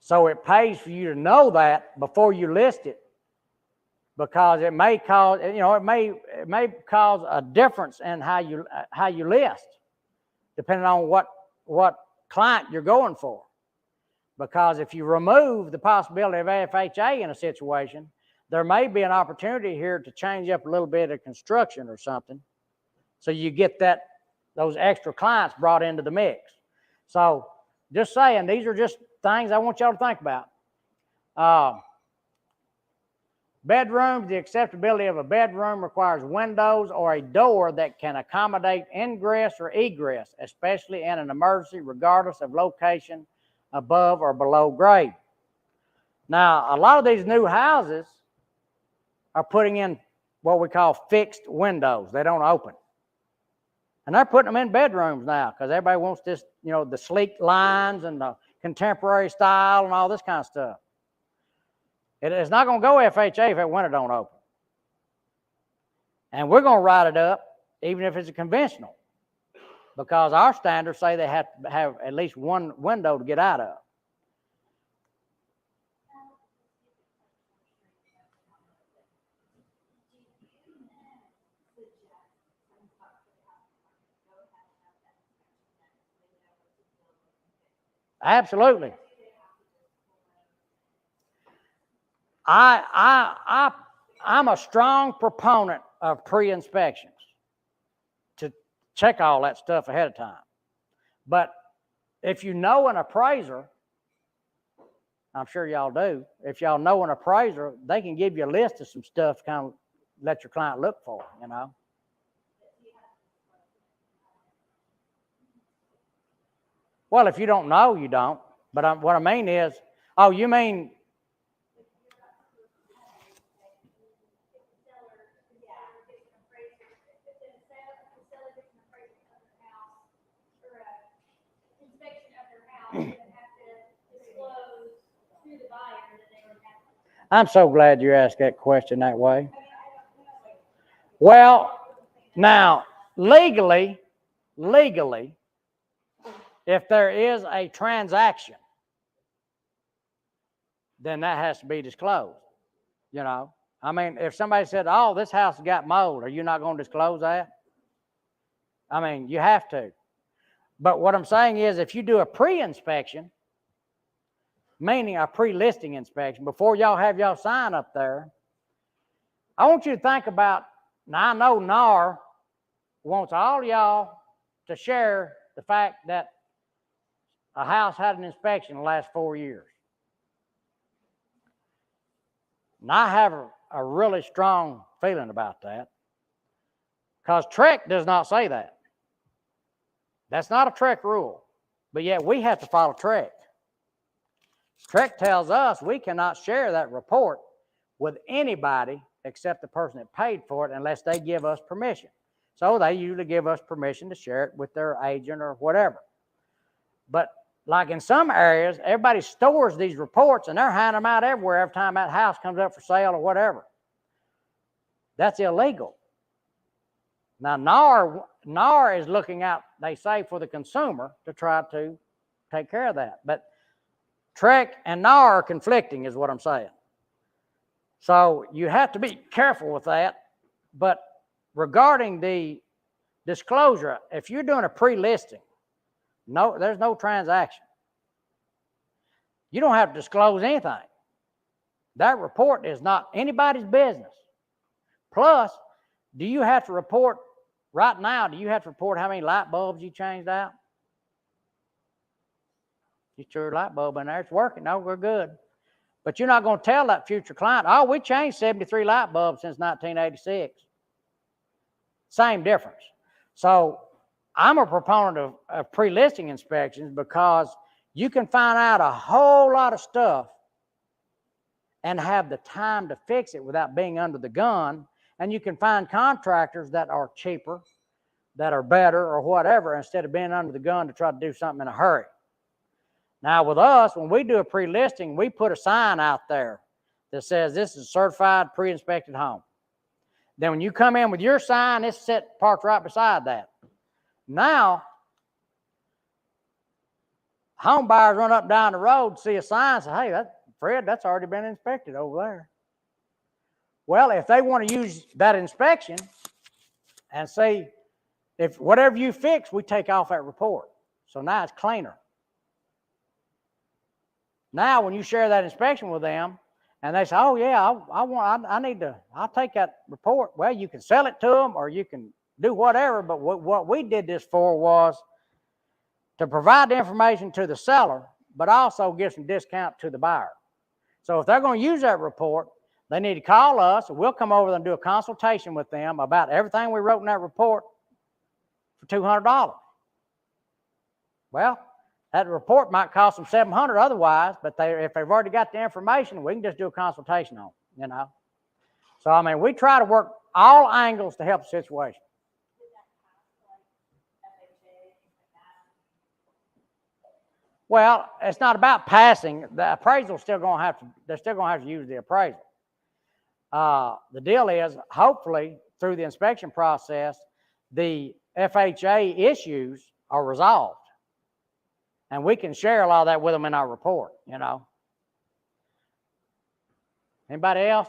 So it pays for you to know that before you list it, because it may cause, it may cause a difference in how you list, depending on what client you're going for. Because if you remove the possibility of FHA in a situation, there may be an opportunity here to change up a little bit of construction or something, so you get those extra clients brought into the mix. So just saying, these are just things I want y'all to think about. Bedrooms, the acceptability of a bedroom requires windows or a door that can accommodate ingress or egress, especially in an emergency, regardless of location, above or below grade. Now, a lot of these new houses are putting in what we call fixed windows. They don't open. And they're putting them in bedrooms now, because everybody wants this, the sleek lines and the contemporary style and all this kind of stuff. It's not going to go FHA if that window don't open. And we're going to write it up, even if it's a conventional, because our standards say they have to have at least one window to get out of. Absolutely. I'm a strong proponent of pre-inspections check all that stuff ahead of time. But if you know an appraiser, I'm sure y'all do, if y'all know an appraiser, they can give you a list of some stuff to kind of let your client look for, you know. Well, if you don't know, you don't. But what I mean is, oh, you mean, I'm so glad you asked that question that way. Well, now, legally, if there is a transaction, then that has to be disclosed, you know. I mean, if somebody said, oh, this house got mold, are you not going to disclose that? I mean, you have to. But what I'm saying is, if you do a pre-inspection, meaning a pre-listing inspection, before y'all have y'all sign up there, I want you to think about, now I know NAR wants all y'all to share the fact that a house had an inspection in the last 4 years. And I have a really strong feeling about that, because TREC does not say that. That's not a TREC rule, but yet we have to follow TREC. TREC tells us we cannot share that report with anybody except the person that paid for it unless they give us permission. So they usually give us permission to share it with their agent or whatever. But like in some areas, everybody stores these reports and they're handing them out everywhere every time that house comes up for sale or whatever. That's illegal. Now, NAR is looking out, they say, for the consumer to try to take care of that. But TREC and NAR are conflicting, is what I'm saying. So you have to be careful with that. But regarding the disclosure, if you're doing a pre-listing, no, there's no transaction. You don't have to disclose anything. That report is not anybody's business. Plus, do you have to report, right now, do you have to report how many light bulbs you changed out? You threw a light bulb in there, it's working, no, we're good. But you're not going to tell that future client, oh, we changed 73 light bulbs since 1986. Same difference. So I'm a proponent of pre-listing inspections because you can find out a whole lot of stuff and have the time to fix it without being under the gun. And you can find contractors that are cheaper, that are better or whatever, instead of being under the gun to try to do something in a hurry. Now with us, when we do a pre-listing, we put a sign out there that says this is a certified pre-inspected home. Then when you come in with your sign, it's set parked right beside that. Now, home buyers run up and down the road, see a sign, and say, hey, Fred, that's already been inspected over there. Well, if they want to use that inspection and say, if whatever you fix, we take off that report. So now it's cleaner. Now, when you share that inspection with them, and they say, oh, yeah, I'll take that report. Well, you can sell it to them or you can do whatever, but what we did this for was to provide the information to the seller, but also give some discount to the buyer. So if they're going to use that report, they need to call us, and we'll come over and do a consultation with them about everything we wrote in that report for $200. Well, that report might cost them $700 otherwise, but if they've already got the information, we can just do a consultation on it, you know. So, I mean, we try to work all angles to help the situation. Well, it's not about passing. The appraisal's still going to have to, they're still going to have to use the appraisal. The deal is, hopefully, through the inspection process, the FHA issues are resolved. And we can share a lot of that with them in our report, you know. Anybody else?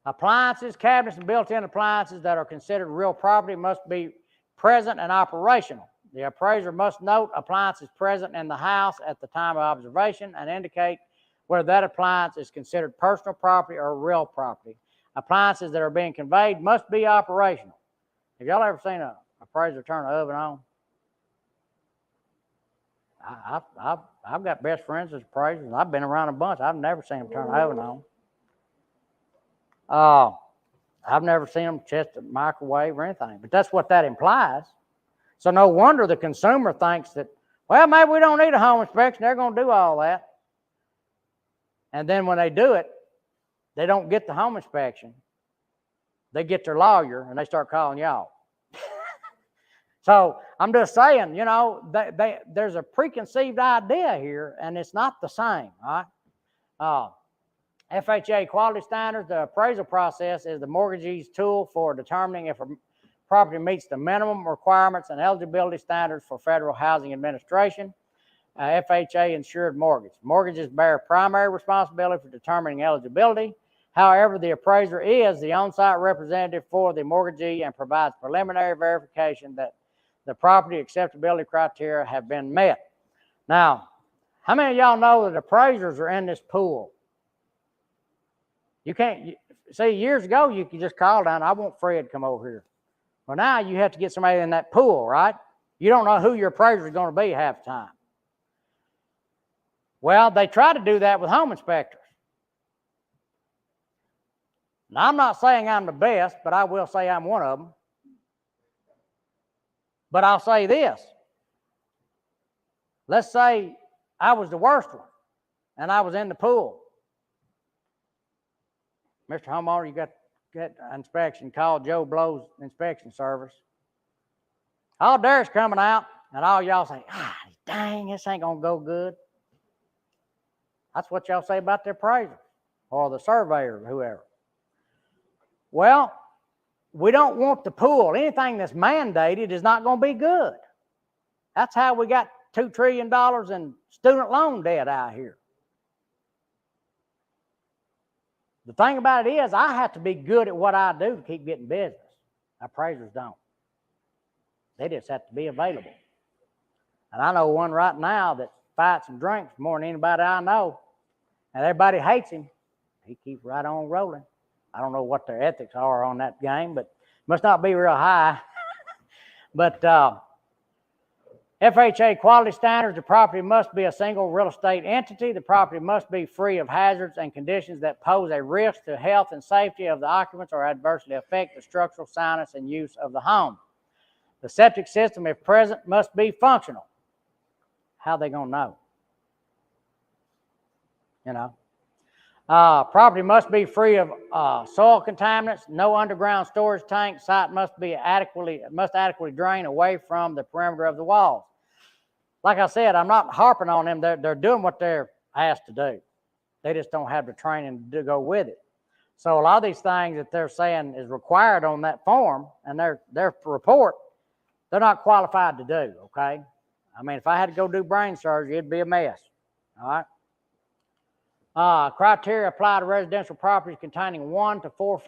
Appliances, cabinets, and built-in appliances that are considered real property must be present and operational. The appraiser must note appliances present in the house at the time of observation and indicate whether that appliance is considered personal property or real property. appliances that are being conveyed must be operational. Have y'all ever seen a appraiser turn an oven on? I've got best friends as appraisers. I've been around a bunch. I've never seen them turn an oven on. I've never seen them test a microwave or anything, but that's what that implies. So no wonder the consumer thinks that, well, maybe we don't need a home inspection. They're going to do all that. And then when they do it, they don't get the home inspection. They get their lawyer and they start calling y'all. So I'm just saying, you know, there's a preconceived idea here, and it's not the same, all right? FHA quality standards, the appraisal process is the mortgagee's tool for determining if a property meets the minimum requirements and eligibility standards for Federal Housing Administration, FHA insured mortgage. Mortgages bear primary responsibility for determining eligibility. However, the appraiser is the on-site representative for the mortgagee and provides preliminary verification that the property acceptability criteria have been met. Now, how many of y'all know that appraisers are in this pool? You can't, see, years ago, you could just call down, I want Fred to come over here. Well, now you have to get somebody in that pool, right? You don't know who your appraiser is going to be half the time. Well, they try to do that with home inspectors. Now, I'm not saying I'm the best, but I will say I'm one of them. But I'll say this. Let's say I was the worst one, and I was in the pool. Mr. Homeowner, you got inspection, call Joe Blow's inspection service. All Derek's coming out, and all y'all say, dang, this ain't going to go good. That's what y'all say about the appraiser or the surveyor or whoever. Well, we don't want the pool. Anything that's mandated is not going to be good. That's how we got $2 trillion in student loan debt out here. The thing about it is, I have to be good at what I do to keep getting business. Appraisers don't. They just have to be available. And I know one right now that fights and drinks more than anybody I know. And everybody hates him. He keeps right on rolling. I don't know what their ethics are on that game, but must not be real high. But FHA quality standards, the property must be a single real estate entity. The property must be free of hazards and conditions that pose a risk to health and safety of the occupants or adversely affect the structural soundness and use of the home. The septic system, if present, must be functional. How are they going to know? You know. Property must be free of soil contaminants, no underground storage tank. Site must adequately drain away from the perimeter of the walls. Like I said, I'm not harping on them. They're doing what they're asked to do. They just don't have the training to go with it. So a lot of these things that they're saying is required on that form and their report, they're not qualified to do, okay? I mean, if I had to go do brain surgery, it'd be a mess, all right? Criteria apply to residential properties containing 1 to 4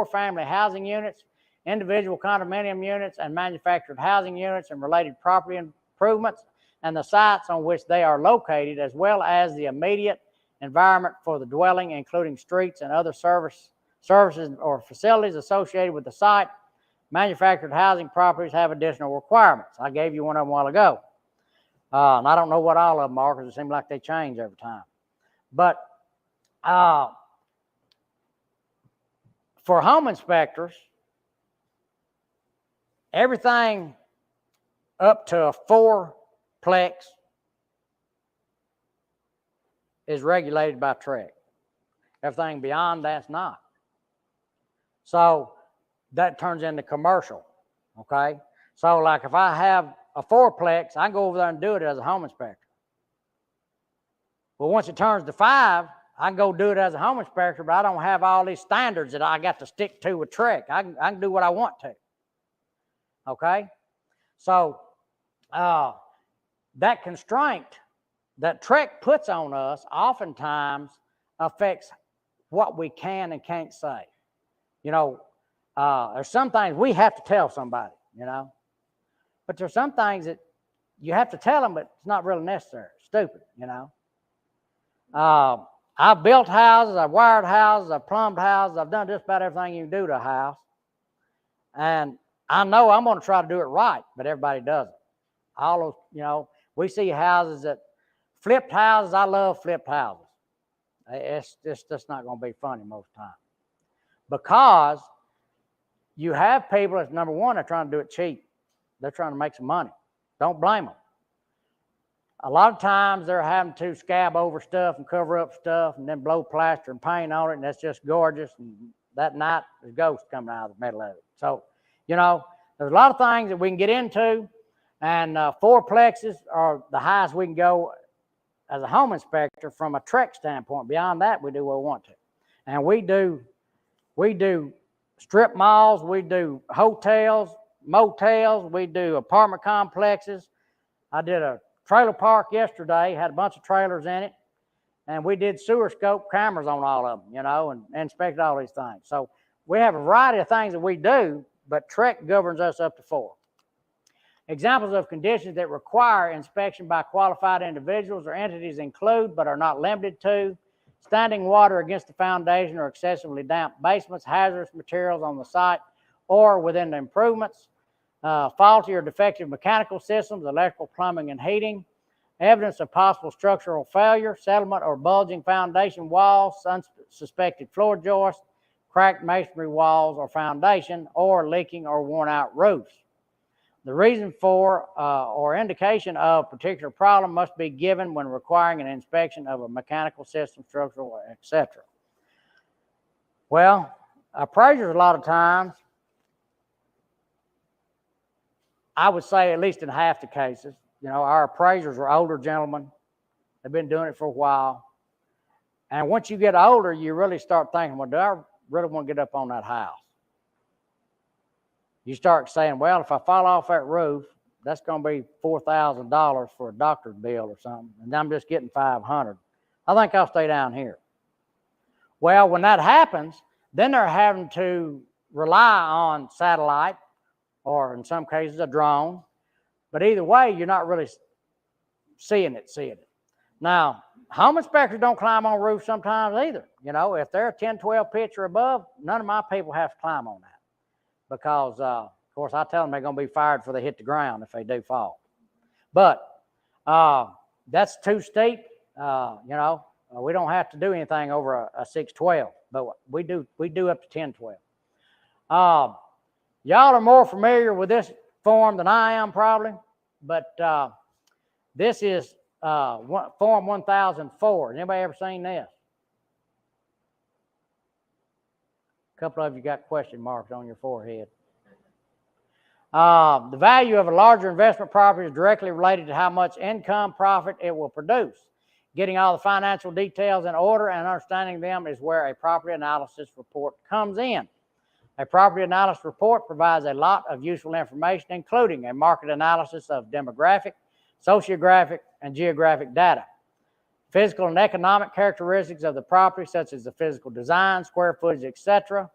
family housing units, individual condominium units, and manufactured housing units and related property improvements, and the sites on which they are located, as well as the immediate environment for the dwelling, including streets and other services or facilities associated with the site. Manufactured housing properties have additional requirements. I gave you one of them a while ago. And I don't know what all of them are because it seems like they change every time. But for home inspectors, everything up to a 4-plex is regulated by TREC. Everything beyond that's not. So that turns into commercial, okay? So like if I have a 4-plex, I can go over there and do it as a home inspector. Well, once it turns to 5, I can go do it as a home inspector, but I don't have all these standards that I got to stick to with TREC. I can do what I want to. Okay? So that constraint that TREC puts on us oftentimes affects what we can and can't say. You know, there's some things we have to tell somebody, you know. But there's some things that you have to tell them, but it's not really necessary. It's stupid, you know. I've built houses, I've wired houses, I've plumbed houses, I've done just about everything you can do to a house. And I know I'm going to try to do it right, but everybody doesn't. All those, we see houses that flipped houses. I love flipped houses. It's just not going to be funny most of the time, because you have people that, number one, they're trying to do it cheap. They're trying to make some money. Don't blame them. A lot of times they're having to scab over stuff and cover up stuff and then blow plaster and paint on it, and that's just gorgeous. And that night, there's ghosts coming out of the middle of it. So, there's a lot of things that we can get into, and fourplexes are the highest we can go as a home inspector from a TREC standpoint. Beyond that, we do what we want to. And we do strip malls, we do hotels, motels, we do apartment complexes. I did a trailer park yesterday, had a bunch of trailers in it, and we did sewer scope cameras on all of them, and inspected all these things. So we have a variety of things that we do, but TREC governs us up to 4. Examples of conditions that require inspection by qualified individuals or entities include, but are not limited to, standing water against the foundation or excessively damp basements, hazardous materials on the site or within the improvements, faulty or defective mechanical systems, electrical, plumbing, and heating, evidence of possible structural failure, settlement or bulging foundation walls, unsuspected floor joists, cracked masonry walls or foundation, or leaking or worn out roofs. The reason for or indication of particular problem must be given when requiring an inspection of a mechanical system, structural, etc. Well, appraisers a lot of times, I would say at least in half the cases, our appraisers are older gentlemen. They've been doing it for a while. And once you get older, you really start thinking, well, do I really want to get up on that house? You start saying, well, if I fall off that roof, that's going to be $4,000 for a doctor's bill or something, and I'm just getting $500. I think I'll stay down here. Well, when that happens, then they're having to rely on satellite, or in some cases a drone. But either way, you're not really seeing it. Now, home inspectors don't climb on roofs sometimes either. If they're a 10, 12 pitch or above, none of my people have to climb on that. Because, of course, I tell them they're going to be fired before they hit the ground if they do fall. But that's too steep. We don't have to do anything over a 612, but we do up to 1012. Y'all are more familiar with this form than I am probably, but this is Form 1004. Anybody ever seen this? A couple of you got question marks on your forehead. The value of a larger investment property is directly related to how much income profit it will produce. Getting all the financial details in order and understanding them is where a property analysis report comes in. A property analysis report provides a lot of useful information, including a market analysis of demographic, sociographic, and geographic data, physical and economic characteristics of the property, such as the physical design, square footage, etc.,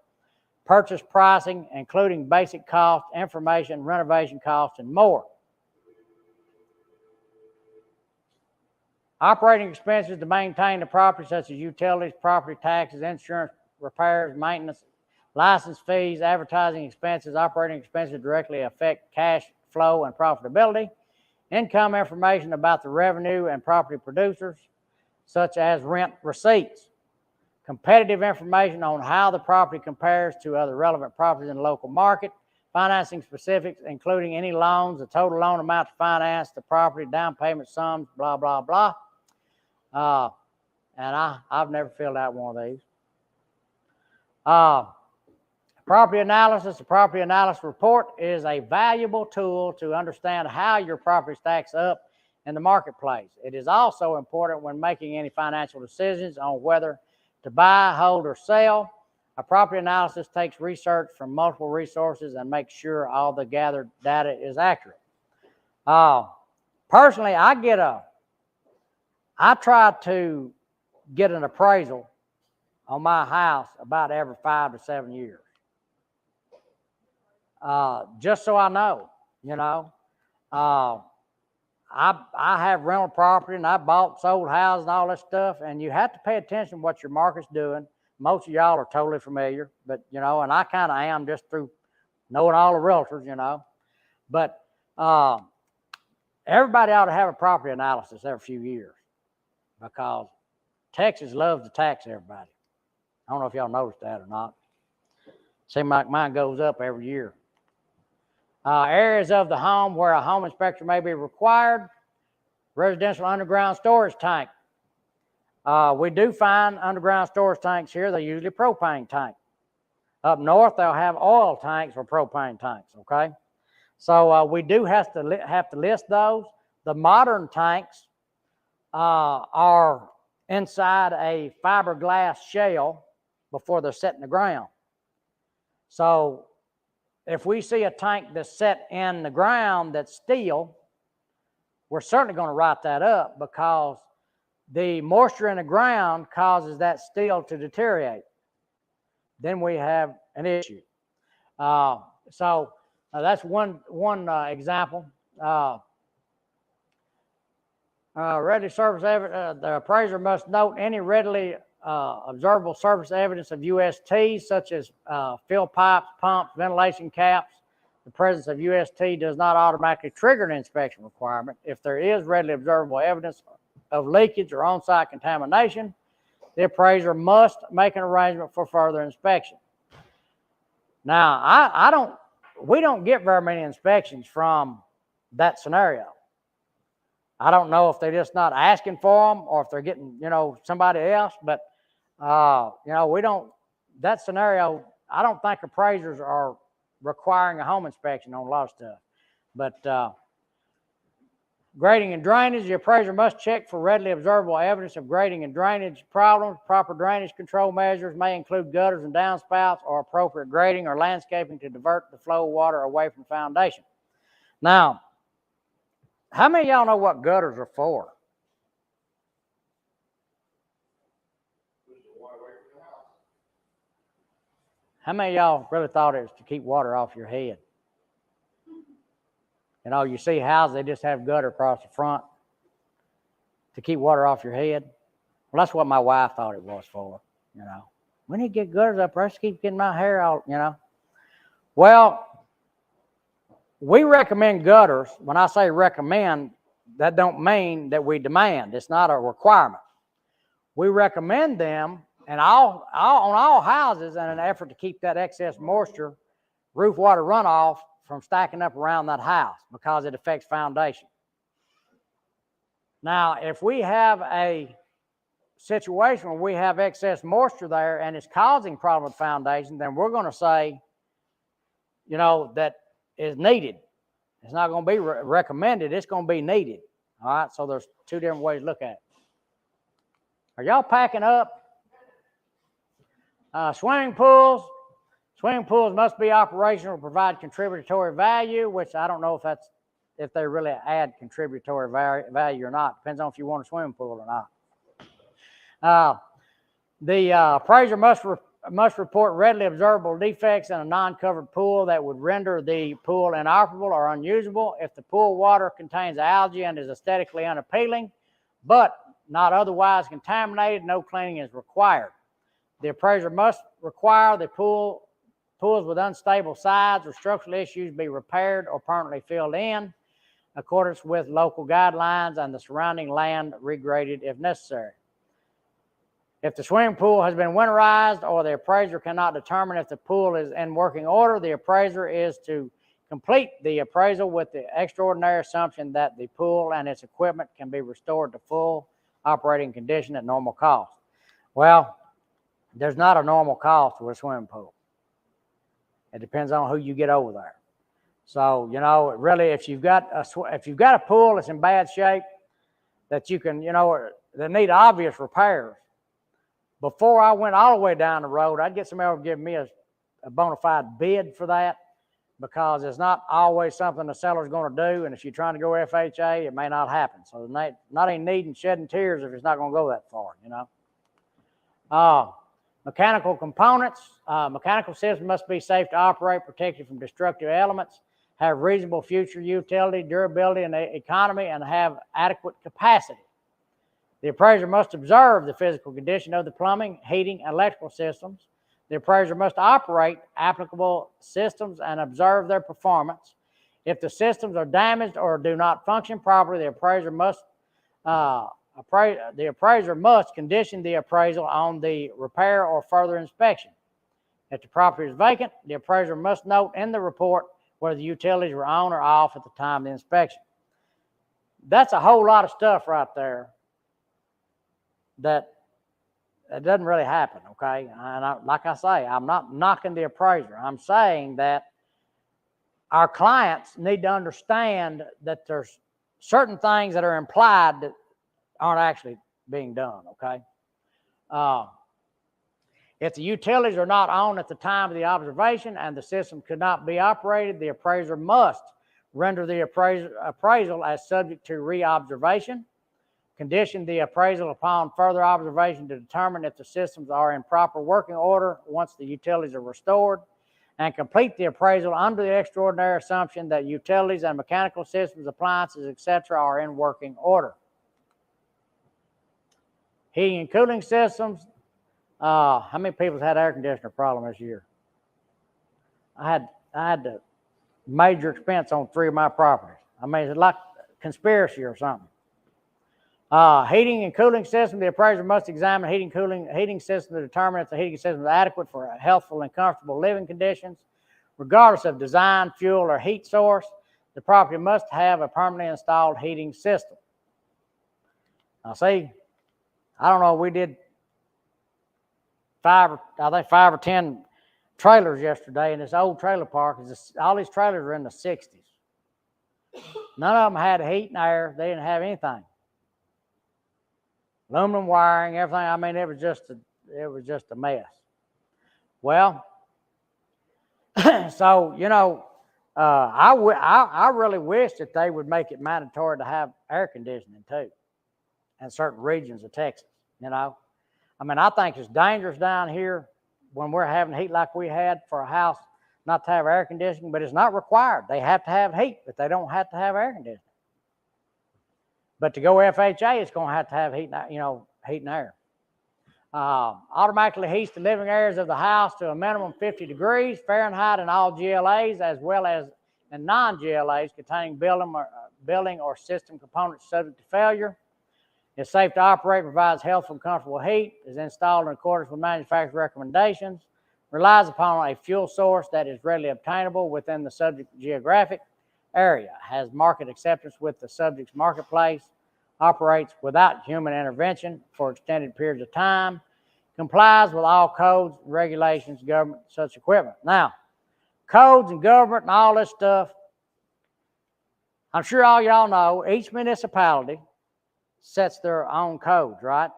purchase pricing, including basic cost, information, renovation costs, and more. Operating expenses to maintain the property, such as utilities, property taxes, insurance, repairs, maintenance, license fees, advertising expenses. Operating expenses directly affect cash flow and profitability. Income information about the revenue and property producers, such as rent receipts. Competitive information on how the property compares to other relevant properties in the local market. Financing specifics, including any loans, the total loan amount to finance the property, down payment sums, blah, blah, blah. And I've never filled out one of these. Property analysis. The property analysis report is a valuable tool to understand how your property stacks up in the marketplace. It is also important when making any financial decisions on whether to buy, hold, or sell. A property analysis takes research from multiple resources and makes sure all the gathered data is accurate. Personally, I try to get an appraisal on my house about every 5 to 7 years. Just so I know, I have rental property and I bought, sold houses and all that stuff, and you have to pay attention to what your market's doing. Most of y'all are totally familiar, but and I kind of am just through knowing all the realtors, But everybody ought to have a property analysis every few years because Texas loves to tax everybody. I don't know if y'all noticed that or not. Seems like mine goes up every year. Areas of the home where a home inspector may be required. Residential underground storage tank. We do find underground storage tanks here. They're usually propane tanks. Up north, they'll have oil tanks or propane tanks, okay? So we do have to list those. The modern tanks are inside a fiberglass shell before they're set in the ground. So if we see a tank that's set in the ground that's steel, we're certainly going to write that up because the moisture in the ground causes that steel to deteriorate. Then we have an issue. So that's one example. Readily surface evidence. The appraiser must note any readily observable surface evidence of UST, such as fill pipes, pumps, ventilation caps. The presence of UST does not automatically trigger an inspection requirement. If there is readily observable evidence of leakage or on-site contamination, the appraiser must make an arrangement for further inspection. Now, we don't get very many inspections from that scenario. I don't know if they're just not asking for them or if they're getting, somebody else, but, we don't, that scenario, I don't think appraisers are requiring a home inspection on a lot of stuff. But grading and drainage, the appraiser must check for readily observable evidence of grading and drainage problems. Proper drainage control measures may include gutters and downspouts or appropriate grading or landscaping to divert the flow of water away from the foundation. Now, how many of y'all know what gutters are for? How many of y'all really thought it was to keep water off your head? You see houses, they just have gutter across the front to keep water off your head. Well, that's what my wife thought it was for, We need to get gutters up there. I just keep getting my hair out, Well, we recommend gutters. When I say recommend, that don't mean that we demand. It's not a requirement. We recommend them and on all houses in an effort to keep that excess moisture, roof water runoff from stacking up around that house because it affects foundation. Now, if we have a situation where we have excess moisture there and it's causing problem with foundation, then we're going to say, that is needed. It's not going to be recommended. It's going to be needed. All right. So there's two different ways to look at it. Are y'all packing up? Swimming pools. Swimming pools must be operational to provide contributory value, which I don't know if they really add contributory value or not. Depends on if you want a swimming pool or not. The appraiser must report readily observable defects in a non-covered pool that would render the pool inoperable or unusable. If the pool water contains algae and is aesthetically unappealing, but not otherwise contaminated, no cleaning is required. The appraiser must require the pools with unstable sides or structural issues be repaired or permanently filled in accordance with local guidelines and the surrounding land regraded if necessary. If the swimming pool has been winterized or the appraiser cannot determine if the pool is in working order, the appraiser is to complete the appraisal with the extraordinary assumption that the pool and its equipment can be restored to full operating condition at normal cost. Well, there's not a normal cost for a swimming pool. It depends on who you get over there. So, really, if you've got a pool that's in bad shape, that you can, that need obvious repairs. Before I went all the way down the road, I'd get somebody to give me a bona fide bid for that because it's not always something the seller's going to do. And if you're trying to go FHA, it may not happen. So not any need in shedding tears if it's not going to go that far, Mechanical components. Mechanical systems must be safe to operate, protected from destructive elements. have reasonable future utility, durability, and economy, and have adequate capacity. The appraiser must observe the physical condition of the plumbing, heating, and electrical systems. The appraiser must operate applicable systems and observe their performance. If the systems are damaged or do not function properly, the appraiser must condition the appraisal on the repair or further inspection. If the property is vacant, the appraiser must note in the report whether the utilities were on or off at the time of the inspection. That's a whole lot of stuff right there that doesn't really happen, okay? And like I say, I'm not knocking the appraiser. I'm saying that our clients need to understand that there's certain things that are implied that aren't actually being done, okay? If the utilities are not on at the time of the observation and the system could not be operated, the appraiser must render the appraisal as subject to re-observation, condition the appraisal upon further observation to determine if the systems are in proper working order once the utilities are restored, and complete the appraisal under the extraordinary assumption that utilities and mechanical systems, appliances, etc. are in working order. Heating and cooling systems. How many people had air conditioner problem this year? I had the major expense on 3 of my properties. I mean, it's like conspiracy or something. Heating and cooling system. The appraiser must examine heating system to determine if the heating system is adequate for healthful and comfortable living conditions, regardless of design, fuel, or heat source. The property must have a permanently installed heating system. Now, see, I don't know. We did 5 or 10 trailers yesterday in this old trailer park. All these trailers are in the 60s. None of them had heat and air. They didn't have anything. Aluminum wiring, everything. I mean, it was just a mess. Well, so you know, I really wish that they would make it mandatory to have air conditioning too, in certain regions of Texas. You know, I mean, I think it's dangerous down here when we're having heat like we had for a house not to have air conditioning, but it's not required. They have to have heat, but they don't have to have air conditioning. But to go FHA, it's going to have heat, heat and air. Automatically heats the living areas of the house to a minimum 50 degrees Fahrenheit in all GLAs, as well as in non-GLAs containing building or system components subject to failure. It's safe to operate, provides healthful and comfortable heat, is installed in accordance with manufacturer recommendations, relies upon a fuel source that is readily obtainable within the subject geographic area, has market acceptance with the subject's marketplace, operates without human intervention for extended periods of time, complies with all codes and regulations government such equipment. Now, codes and government and all this stuff, I'm sure all y'all know, each municipality sets their own codes, right?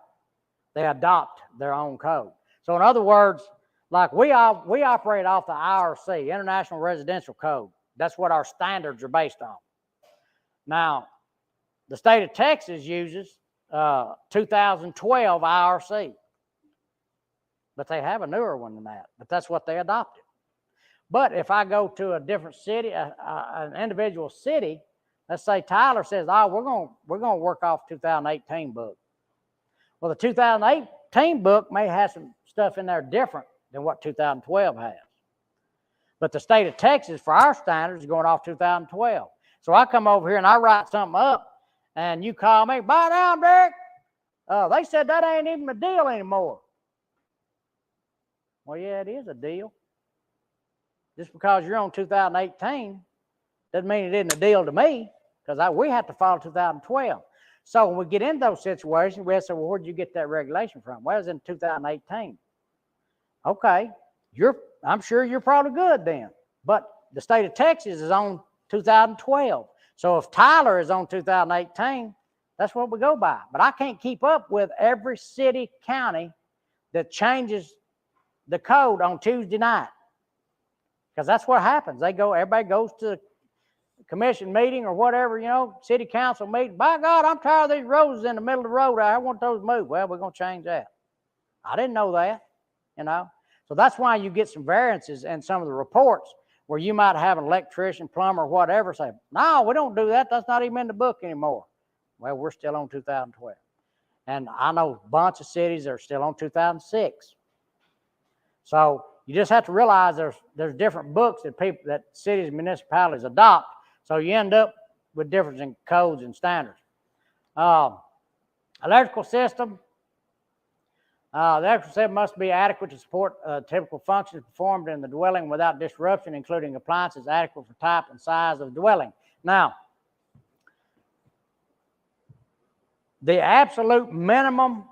They adopt their own code. So in other words, like we operate off the IRC, International Residential Code. That's what our standards are based on. Now, the state of Texas uses 2012 IRC, but they have a newer one than that, but that's what they adopted. But if I go to a different city, an individual city, let's say Tyler says, oh, we're going to work off 2018 book. Well, the 2018 book may have some stuff in there different than what 2012 has. But the state of Texas, for our standards, is going off 2012. So I come over here and I write something up, and you call me, buy down, Derek. They said that ain't even a deal anymore. Well, yeah, it is a deal. Just because you're on 2018 doesn't mean it isn't a deal to me, because we have to follow 2012. So when we get into those situations, we have to say, well, where'd you get that regulation from? Well, it was in 2018. Okay, I'm sure you're probably good then. But the state of Texas is on 2012. So if Tyler is on 2018, that's what we go by. But I can't keep up with every city, county that changes the code on Tuesday night. Because that's what happens. Everybody goes to the commission meeting or whatever, city council meeting. By God, I'm tired of these roses in the middle of the road. I want those moved. Well, we're going to change that. I didn't know that, So that's why you get some variances in some of the reports where you might have an electrician, plumber, or whatever say, no, we don't do that. That's not even in the book anymore. Well, we're still on 2012. And I know a bunch of cities that are still on 2006. So you just have to realize there's different books that cities and municipalities adopt. So you end up with difference in codes and standards. Electrical system. The electrical system must be adequate to support typical functions performed in the dwelling without disruption, including appliances adequate for type and size of the dwelling. Now, the absolute minimum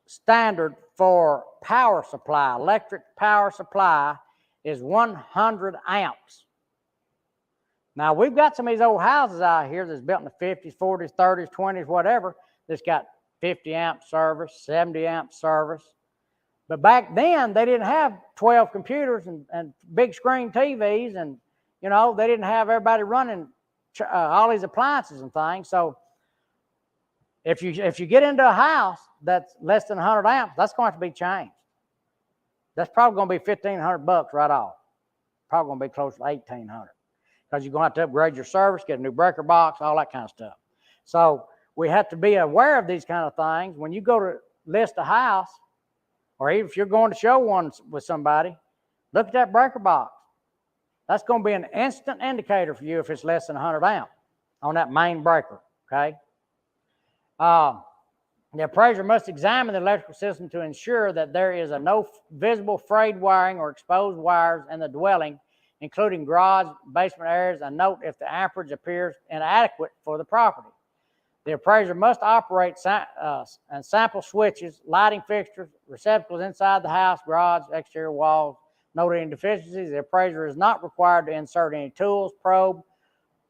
standard for power supply, electric power supply, is 100 amps. Now, we've got some of these old houses out here that's built in the 50s, 40s, 30s, 20s, whatever, that's got 50 amp service, 70 amp service. But back then, they didn't have 12 computers and big screen TVs, and, you know, they didn't have everybody running all these appliances and things. So if you get into a house that's less than 100 amps, that's going to have to be changed. That's probably going to be $1,500 right off. Probably going to be close to $1,800 because you're going to have to upgrade your service, get a new breaker box, all that kind of stuff. So we have to be aware of these kind of things. When you go to list a house, or even if you're going to show one with somebody, look at that breaker box. That's going to be an instant indicator for you if it's less than 100 amp on that main breaker, okay? The appraiser must examine the electrical system to ensure that there is no visible frayed wiring or exposed wires in the dwelling, including garage, basement areas, and note if the amperage appears inadequate for the property. The appraiser must operate and sample switches, lighting fixtures, receptacles inside the house, garage, exterior walls. Note any deficiencies. The appraiser is not required to insert any tools, probe,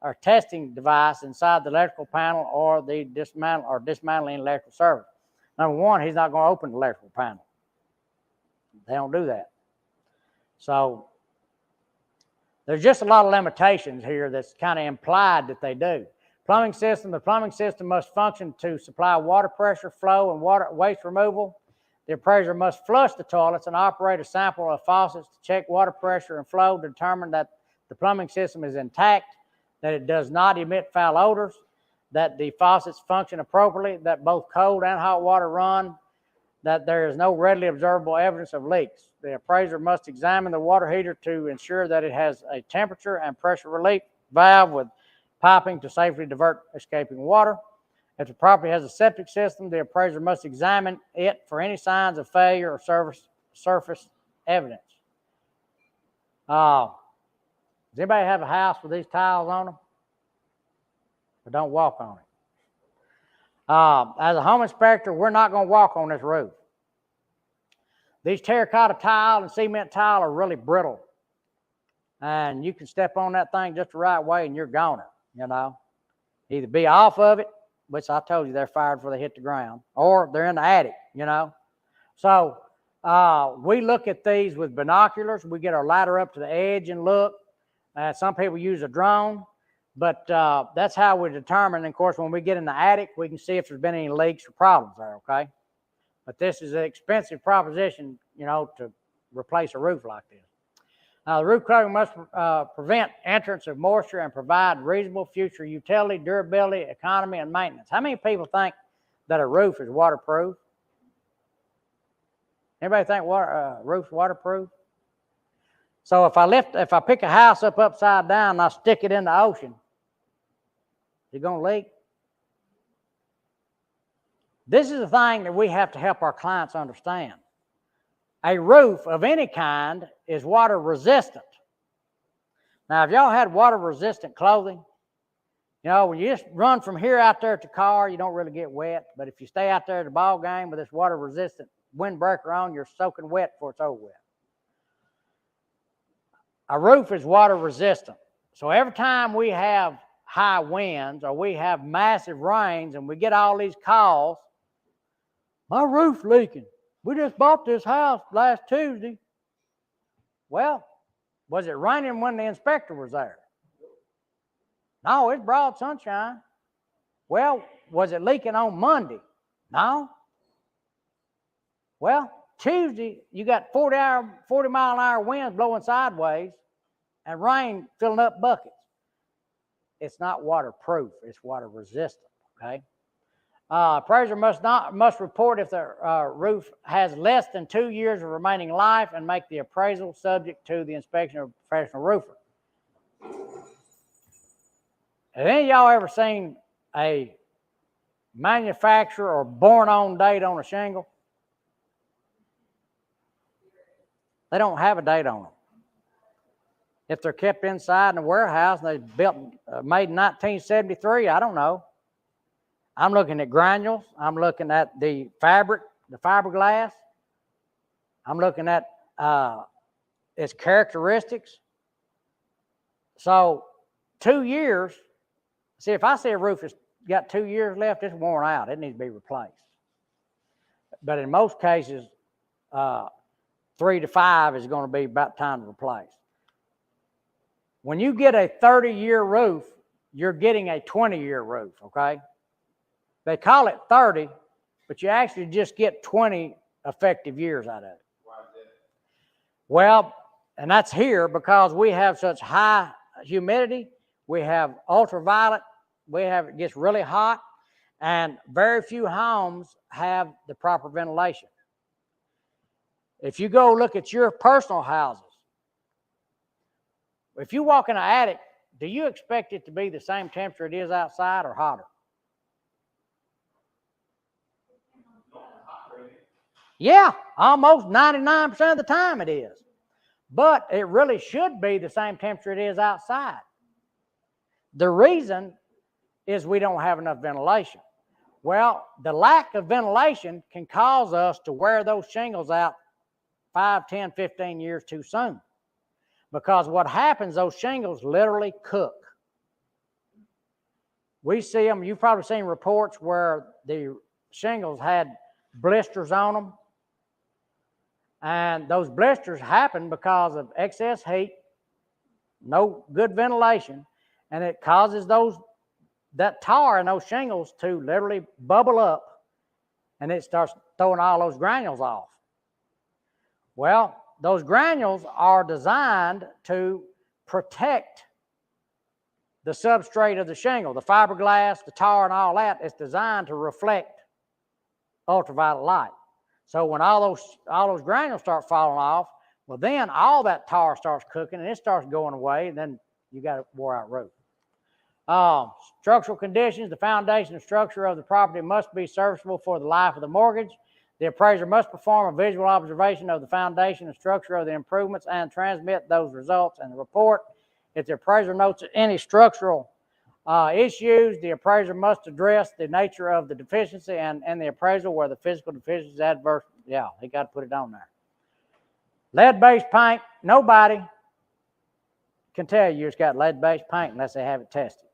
or testing device inside the electrical panel or the dismantling electrical service. Number one, he's not going to open the electrical panel. They don't do that. So there's just a lot of limitations here that's kind of implied that they do. Plumbing system. The plumbing system must function to supply water pressure, flow, and waste removal. The appraiser must flush the toilets and operate a sample of faucets to check water pressure and flow to determine that the plumbing system is intact, that it does not emit foul odors, that the faucets function appropriately, that both cold and hot water run, that there is no readily observable evidence of leaks. The appraiser must examine the water heater to ensure that it has a temperature and pressure relief valve with piping to safely divert escaping water. If the property has a septic system, the appraiser must examine it for any signs of failure or surface evidence. Does anybody have a house with these tiles on them? But don't walk on it. As a home inspector, we're not going to walk on this roof. These terracotta tile and cement tile are really brittle. And you can step on that thing just the right way and you're goner, you know. Either be off of it, which I told you they're fired before they hit the ground, or they're in the attic, you know. So we look at these with binoculars. We get our ladder up to the edge and look. Some people use a drone, but that's how we determine. And of course, when we get in the attic, we can see if there's been any leaks or problems there, okay? But this is an expensive proposition, you know, to replace a roof like this. The roof covering must prevent entrance of moisture and provide reasonable future utility, durability, economy, and maintenance. How many people think that a roof is waterproof? Anybody think roof's waterproof? So if I pick a house up upside down and I stick it in the ocean, is it going to leak? This is the thing that we have to help our clients understand. A roof of any kind is water resistant. Now, if y'all had water resistant clothing, you know, when you just run from here out there at the car, you don't really get wet. But if you stay out there at the ball game with this water resistant windbreaker on, you're soaking wet before it's over with. A roof is water resistant. So every time we have high winds or we have massive rains and we get all these calls, my roof's leaking. We just bought this house last Tuesday. Well, was it raining when the inspector was there? No, it's broad sunshine. Well, was it leaking on Monday? No. Well, Tuesday, you got 40-mile-an-hour winds blowing sideways. and rain filling up buckets. It's not waterproof, it's water resistant, okay? Appraiser must report if the roof has less than 2 years of remaining life and make the appraisal subject to the inspection of a professional roofer. Have any of y'all ever seen a manufacturer or born on date on a shingle? They don't have a date on them. If they're kept inside in a warehouse and they built, made in 1973, I don't know. I'm looking at granules. I'm looking at the fabric, the fiberglass. I'm looking at its characteristics. So 2 years, see, if I see a roof that's got 2 years left, it's worn out. It needs to be replaced. But in most cases, 3 to 5 is going to be about time to replace. When you get a 30-year roof, you're getting a 20-year roof, okay? They call it 30, but you actually just get 20 effective years out of it. Why is that? Well, and that's here because we have such high humidity, we have ultraviolet, it gets really hot, and very few homes have the proper ventilation. If you go look at your personal houses, if you walk in an attic, do you expect it to be the same temperature it is outside or hotter? Yeah, almost 99% of the time it is. But it really should be the same temperature it is outside. The reason is we don't have enough ventilation. Well, the lack of ventilation can cause us to wear those shingles out 5, 10, 15 years too soon. Because what happens, those shingles literally cook. We see them, you've probably seen reports where the shingles had blisters on them. And those blisters happen because of excess heat, no good ventilation, and it causes that tar in those shingles to literally bubble up, and it starts throwing all those granules off. Well, those granules are designed to protect the substrate of the shingle, the fiberglass, the tar, and all that. It's designed to reflect ultraviolet light. So when all those granules start falling off, well, then all that tar starts cooking and it starts going away, and then you got a wore-out roof. Structural conditions: the foundation and structure of the property must be serviceable for the life of the mortgage. The appraiser must perform a visual observation of the foundation and structure of the improvements and transmit those results in the report. If the appraiser notes any structural issues, the appraiser must address the nature of the deficiency and the appraisal where the physical deficiency is adverse. Yeah, they got to put it on there. Lead-based paint: nobody can tell you it's got lead-based paint unless they have it tested.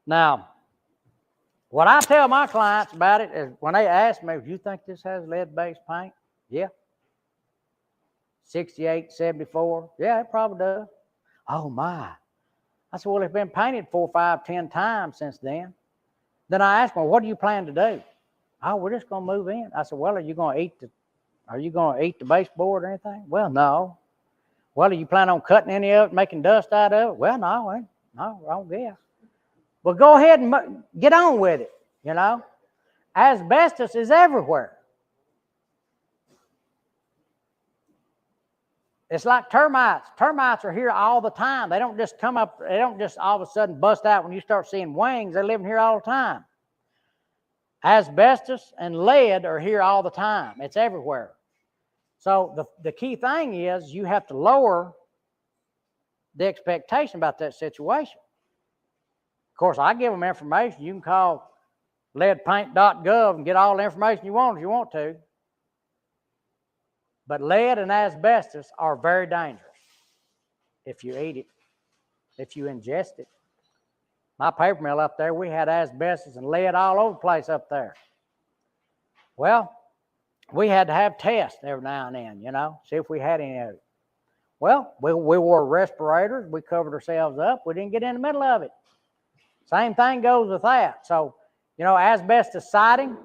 Now, what I tell my clients about it is when they ask me, do you think this has lead-based paint? Yeah. 68, 74. Yeah, it probably does. Oh, my. I said, well, it's been painted 4, 5, 10 times since then. Then I asked them, what do you plan to do? Oh, we're just going to move in. I said, well, are you going to eat the baseboard or anything? Well, no. Well, are you planning on cutting any of it, making dust out of it? Well, no, I don't guess. Well, go ahead and get on with it, you know. Asbestos is everywhere. It's like termites. Termites are here all the time. They don't just come up, they don't just all of a sudden bust out when you start seeing wings. They're living here all the time. Asbestos and lead are here all the time. It's everywhere. So the key thing is you have to lower the expectation about that situation. Of course, I give them information. You can call leadpaint.gov and get all the information you want if you want to. But lead and asbestos are very dangerous if you eat it, if you ingest it. My paper mill up there, we had asbestos and lead all over the place up there. Well, we had to have tests every now and then, you know, see if we had any of it. Well, we wore respirators. We covered ourselves up. We didn't get in the middle of it. Same thing goes with that. So, you know, asbestos siding,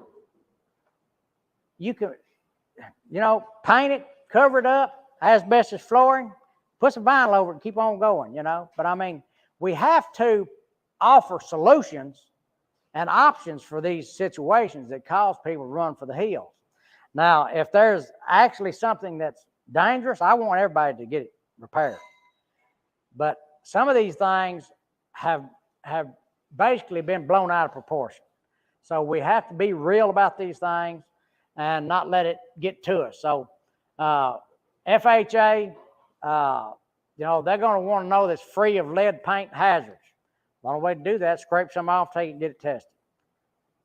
you can, you know, paint it, cover it up. Asbestos flooring, put some vinyl over it and keep on going, you know. But I mean, we have to offer solutions and options for these situations that cause people to run for the hills. Now, if there's actually something that's dangerous, I want everybody to get it repaired. But some of these things have basically been blown out of proportion. So we have to be real about these things and not let it get to us. So FHA, you know, they're going to want to know that's free of lead paint hazards. The only way to do that is scrape some off, take it and get it tested.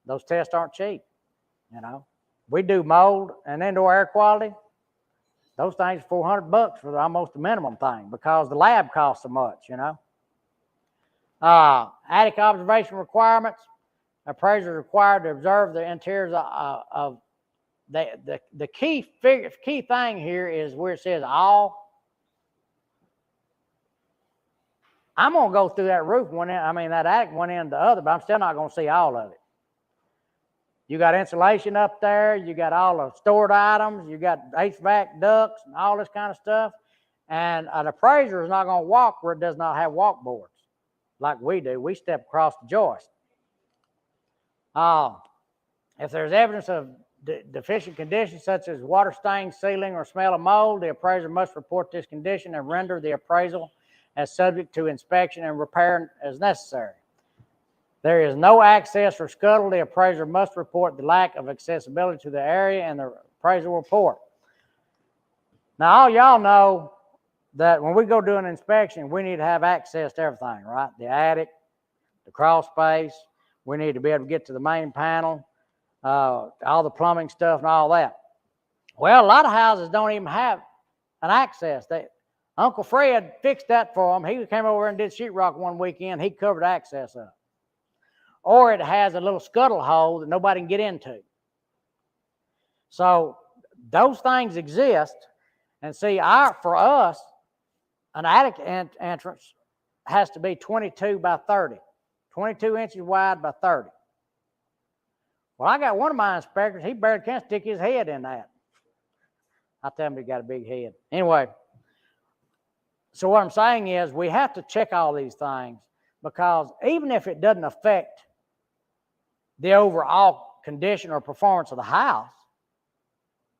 Those tests aren't cheap, you know. We do mold and indoor air quality. Those things are $400 for almost the minimum thing because the lab costs so much, you know. Attic observation requirements. Appraisers are required to observe the interiors of the key thing here is where it says all. I'm going to go through that roof one end, I mean that attic one end to the other, but I'm still not going to see all of it. You got insulation up there, you got all the stored items, you got HVAC ducts and all this kind of stuff. And an appraiser is not going to walk where it does not have walk boards like we do. We step across the joist. If there's evidence of deficient conditions such as water stain, ceiling, or smell of mold, the appraiser must report this condition and render the appraisal as subject to inspection and repair as necessary. There is no access or scuttle. The appraiser must report the lack of accessibility to the area and the appraisal report. Now, all y'all know that when we go do an inspection, we need to have access to everything, right? The attic, the crawl space. We need to be able to get to the main panel, all the plumbing stuff and all that. Well, a lot of houses don't even have an access. Uncle Fred fixed that for them. He came over and did sheetrock one weekend. He covered access up. Or it has a little scuttle hole that nobody can get into. So those things exist. And see, for us, an attic entrance has to be 22 by 30. 22 inches wide by 30. Well, I got one of my inspectors, he barely can stick his head in that. I tell him he got a big head. Anyway, so what I'm saying is we have to check all these things because even if it doesn't affect the overall condition or performance of the house,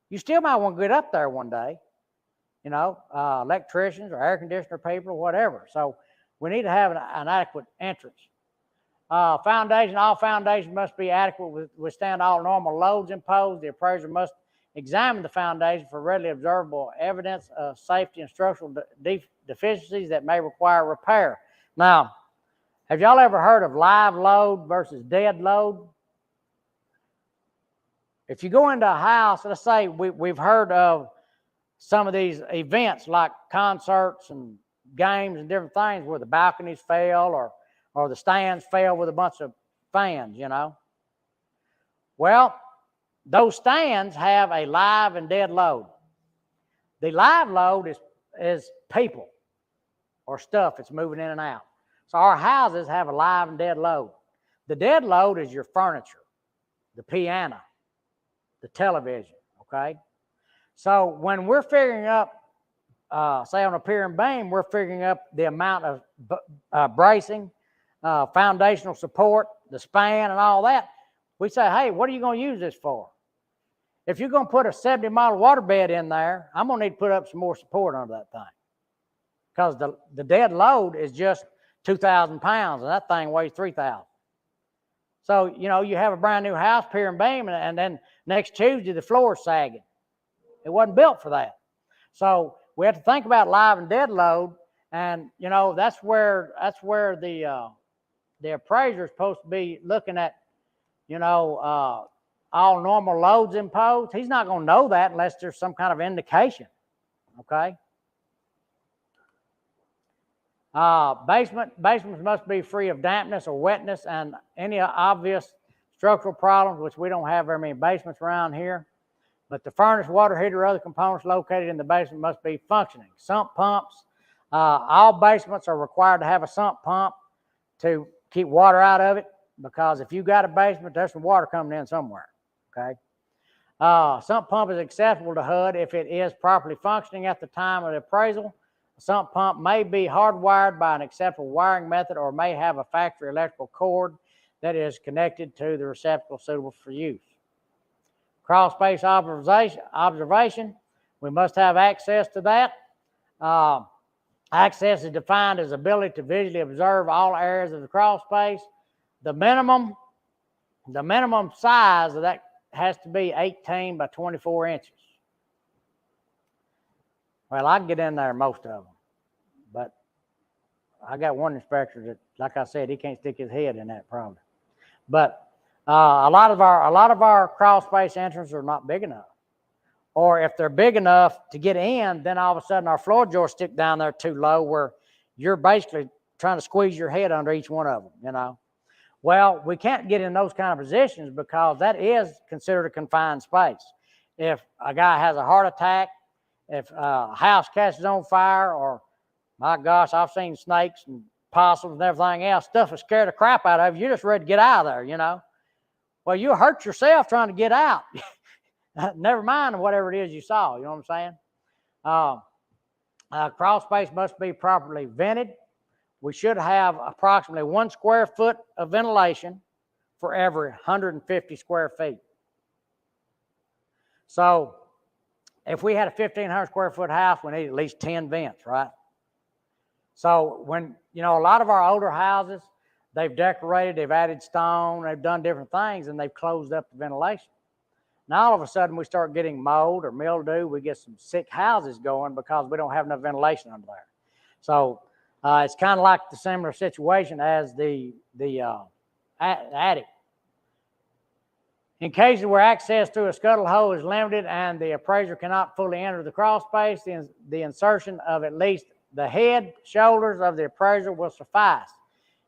you still might want to get up there one day, you know, electricians or air conditioner people or whatever. So we need to have an adequate entrance. Foundation, all foundations must be adequate, withstand all normal loads imposed. The appraiser must examine the foundation for readily observable evidence of safety and structural deficiencies that may require repair. Now, have y'all ever heard of live load versus dead load? If you go into a house, let's say we've heard of some of these events like concerts and games and different things where the balconies fell or the stands fell with a bunch of fans, you know. Well, those stands have a live and dead load. The live load is people or stuff that's moving in and out. So our houses have a live and dead load. The dead load is your furniture, the piano, the television, okay? So when we're figuring up, say on a pier and beam, we're figuring up the amount of bracing, foundational support, the span and all that. We say, hey, what are you going to use this for? If you're going to put a 70-model water bed in there, I'm going to need to put up some more support under that thing. Because the dead load is just 2,000 pounds, and that thing weighs 3,000. So, you know, you have a brand new house, pier and beam, and then next Tuesday, the floor's sagging. It wasn't built for that. So we have to think about live and dead load, and, you know, that's where the appraiser is supposed to be looking at, you know, all normal loads imposed. He's not going to know that unless there's some kind of indication, okay? Basements must be free of dampness or wetness and any obvious structural problems, which we don't have very many basements around here. But the furnace, water heater, or other components located in the basement must be functioning. Sump pumps, all basements are required to have a sump pump to keep water out of it, because if you've got a basement, there's some water coming in somewhere, okay? Sump pump is acceptable to HUD if it is properly functioning at the time of the appraisal. A sump pump may be hardwired by an acceptable wiring method or may have a factory electrical cord that is connected to the receptacle suitable for use. Crawl space observation, we must have access to that. Access is defined as ability to visually observe all areas of the crawl space. The minimum size of that has to be 18 by 24 inches. Well, I can get in there most of them, but I got one inspector that, like I said, he can't stick his head in that probably. But a lot of our crawl space entrances are not big enough. Or if they're big enough to get in, then all of a sudden our floor joists stick down there too low where you're basically trying to squeeze your head under each one of them, you know. Well, we can't get in those kind of positions because that is considered a confined space. If a guy has a heart attack, if a house catches on fire, or my gosh, I've seen snakes and possums and everything else, stuff will scare the crap out of you. You're just ready to get out of there, you know. Well, you hurt yourself trying to get out. Never mind whatever it is you saw, you know what I'm saying? Crawl space must be properly vented. We should have approximately 1 square foot of ventilation for every 150 square feet. So if we had a 1,500 square foot house, we need at least 10 vents, right? So when, you know, a lot of our older houses, they've decorated, they've added stone, they've done different things, and they've closed up the ventilation. Now, all of a sudden, we start getting mold or mildew. We get some sick houses going because we don't have enough ventilation under there. So it's kind of like the similar situation as the attic. In cases where access through a scuttle hole is limited and the appraiser cannot fully enter the crawl space, the insertion of at least the head, shoulders of the appraiser will suffice.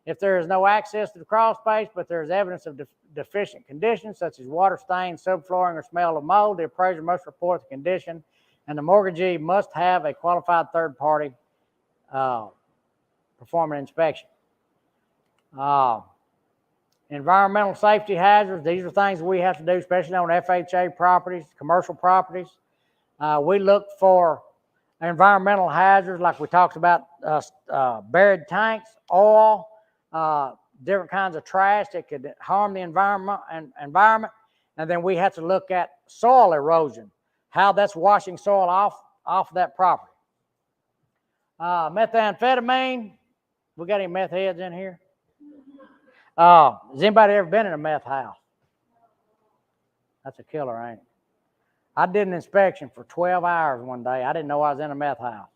If there is no access to the crawl space, but there is evidence of deficient conditions, such as water stains, subflooring, or smell of mold, the appraiser must report the condition, and the mortgagee must have a qualified third party perform an inspection. Environmental safety hazards, these are things we have to do, especially on FHA properties, commercial properties. We look for environmental hazards like we talked about, buried tanks, oil, different kinds of trash that could harm the environment. And then we have to look at soil erosion, how that's washing soil off of that property. Methamphetamine, we got any meth heads in here? Has anybody ever been in a meth house? That's a killer, ain't it? I did an inspection for 12 hours one day. I didn't know I was in a meth house.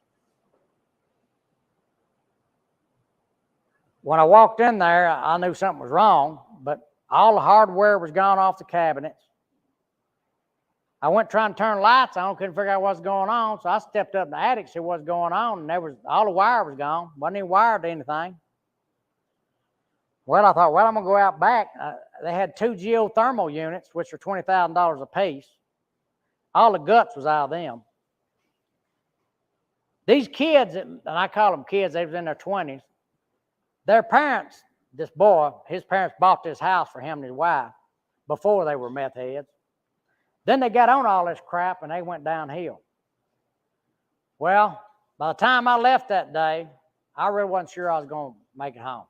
When I walked in there, I knew something was wrong, but all the hardware was gone off the cabinets. I went trying to turn lights on, couldn't figure out what's going on, so I stepped up in the attic to see what's going on, and all the wire was gone. Wasn't even wired to anything. Well, I thought, well, I'm going to go out back. They had 2 geothermal units, which are $20,000 a piece. All the guts was out of them. These kids, and I call them kids, they was in their 20s. Their parents, this boy, his parents bought this house for him and his wife before they were meth heads. Then they got on all this crap and they went downhill. Well, by the time I left that day, I really wasn't sure I was going to make it home.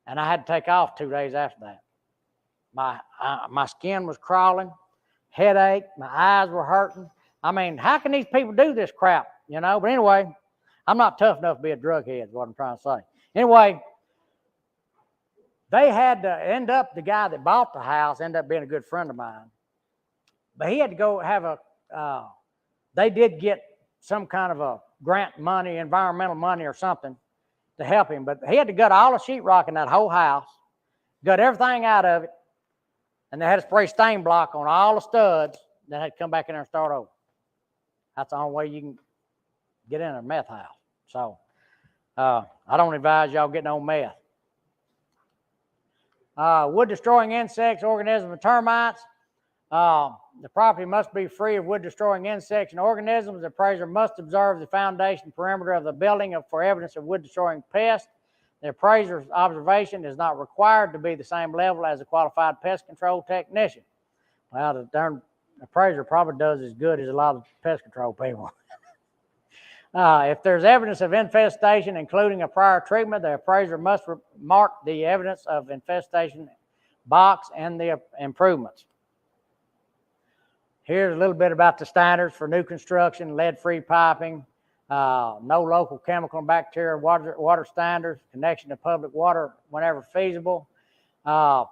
And I had to take off 2 days after that. My skin was crawling, headache, my eyes were hurting. I mean, how can these people do this crap, you know? But anyway, I'm not tough enough to be a drug head is what I'm trying to say. Anyway, they had to end up, the guy that bought the house ended up being a good friend of mine. But he had to go have they did get some kind of a grant money, environmental money or something to help him. But he had to gut all the sheetrock in that whole house, gut everything out of it, and they had to spray stain block on all the studs, then had to come back in there and start over. That's the only way you can get in a meth house. So I don't advise y'all getting on meth. Wood-destroying insects, organisms, and termites. The property must be free of wood-destroying insects and organisms. The appraiser must observe the foundation perimeter of the building for evidence of wood-destroying pests. The appraiser's observation is not required to be the same level as a qualified pest control technician. Well, the darn appraiser probably does as good as a lot of pest control people. If there's evidence of infestation, including a prior treatment, the appraiser must mark the evidence of infestation box and the improvements. Here's a little bit about the standards for new construction: lead-free piping, no local chemical and bacterial water standards, connection to public water whenever feasible. Y'all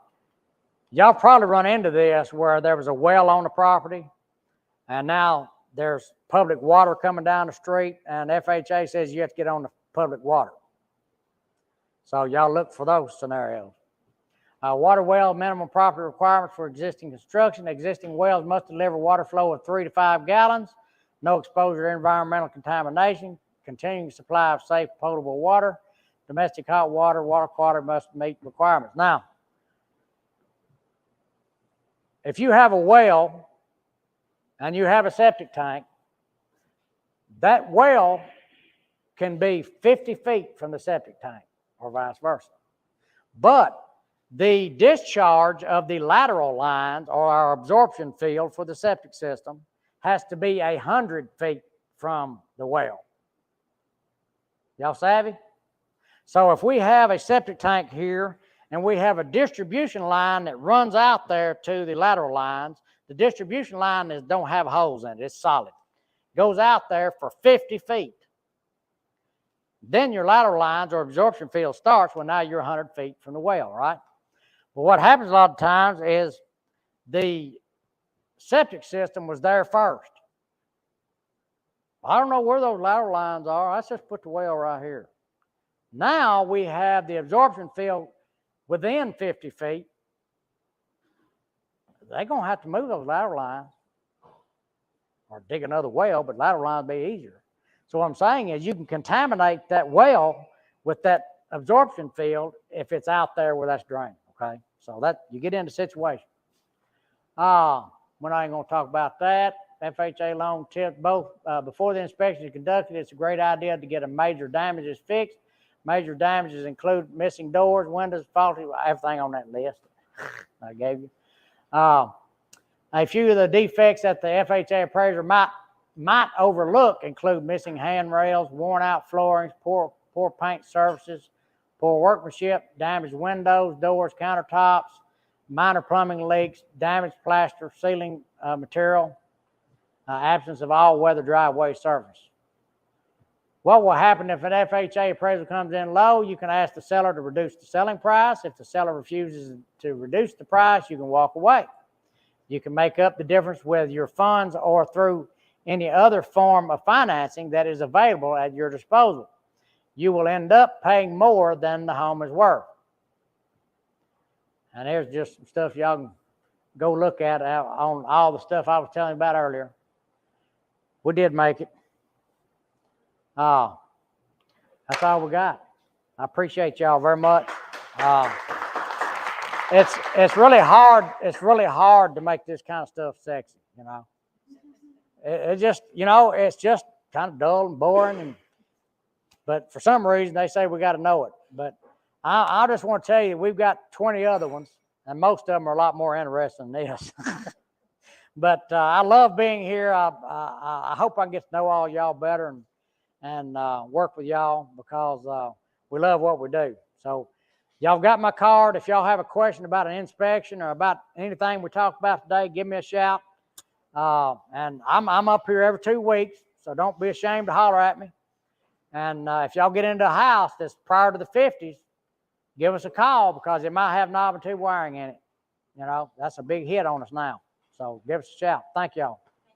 probably run into this where there was a well on the property, and now there's public water coming down the street, and FHA says you have to get on the public water. So y'all look for those scenarios. Water well minimum property requirements for existing construction. Existing wells must deliver water flow of 3 to 5 gallons, no exposure to environmental contamination, continuing supply of safe potable water, domestic hot water, water quality must meet requirements. Now, if you have a well and you have a septic tank, that well can be 50 feet from the septic tank or vice versa. But the discharge of the lateral lines or our absorption field for the septic system has to be 100 feet from the well. Y'all savvy? So if we have a septic tank here and we have a distribution line that runs out there to the lateral lines, the distribution line don't have holes in it, it's solid. Goes out there for 50 feet. Then your lateral lines or absorption field starts when now you're 100 feet from the well, right? But what happens a lot of times is the septic system was there first. I don't know where those lateral lines are. Let's just put the well right here. Now we have the absorption field within 50 feet. They're going to have to move those lateral lines or dig another well, but lateral lines will be easier. So what I'm saying is you can contaminate that well with that absorption field if it's out there where that's drained, okay? So that you get into situation. We're not even going to talk about that. FHA loan tips both before the inspection is conducted. It's a great idea to get a major damages fixed. Major damages include missing doors, windows, faulty, everything on that list I gave you. A few of the defects that the FHA appraiser might overlook include missing handrails, worn out floorings, poor paint surfaces, poor workmanship, damaged windows, doors, countertops, minor plumbing leaks, damaged plaster, ceiling material, absence of all-weather driveway surface. What will happen if an FHA appraisal comes in low? You can ask the seller to reduce the selling price. If the seller refuses to reduce the price, you can walk away. You can make up the difference with your funds or through any other form of financing that is available at your disposal. You will end up paying more than the home is worth. And there's just some stuff y'all can go look at on all the stuff I was telling you about earlier. We did make it. That's all we got. I appreciate y'all very much. It's really hard. It's really hard to make this kind of stuff sexy, you know. It just, you know, it's just kind of dull and boring. But for some reason, they say we got to know it. But I just want to tell you, we've got 20 other ones, and most of them are a lot more interesting than this. But I love being here. I hope I can get to know all y'all better and work with y'all because we love what we do. So y'all got my card. If y'all have a question about an inspection or about anything we talked about today, give me a shout. And I'm up here every 2 weeks, so don't be ashamed to holler at me. And if y'all get into a house that's prior to the 50s, give us a call because it might have knob and tube wiring in it. You know, that's a big hit on us now. So give us a shout. Thank y'all.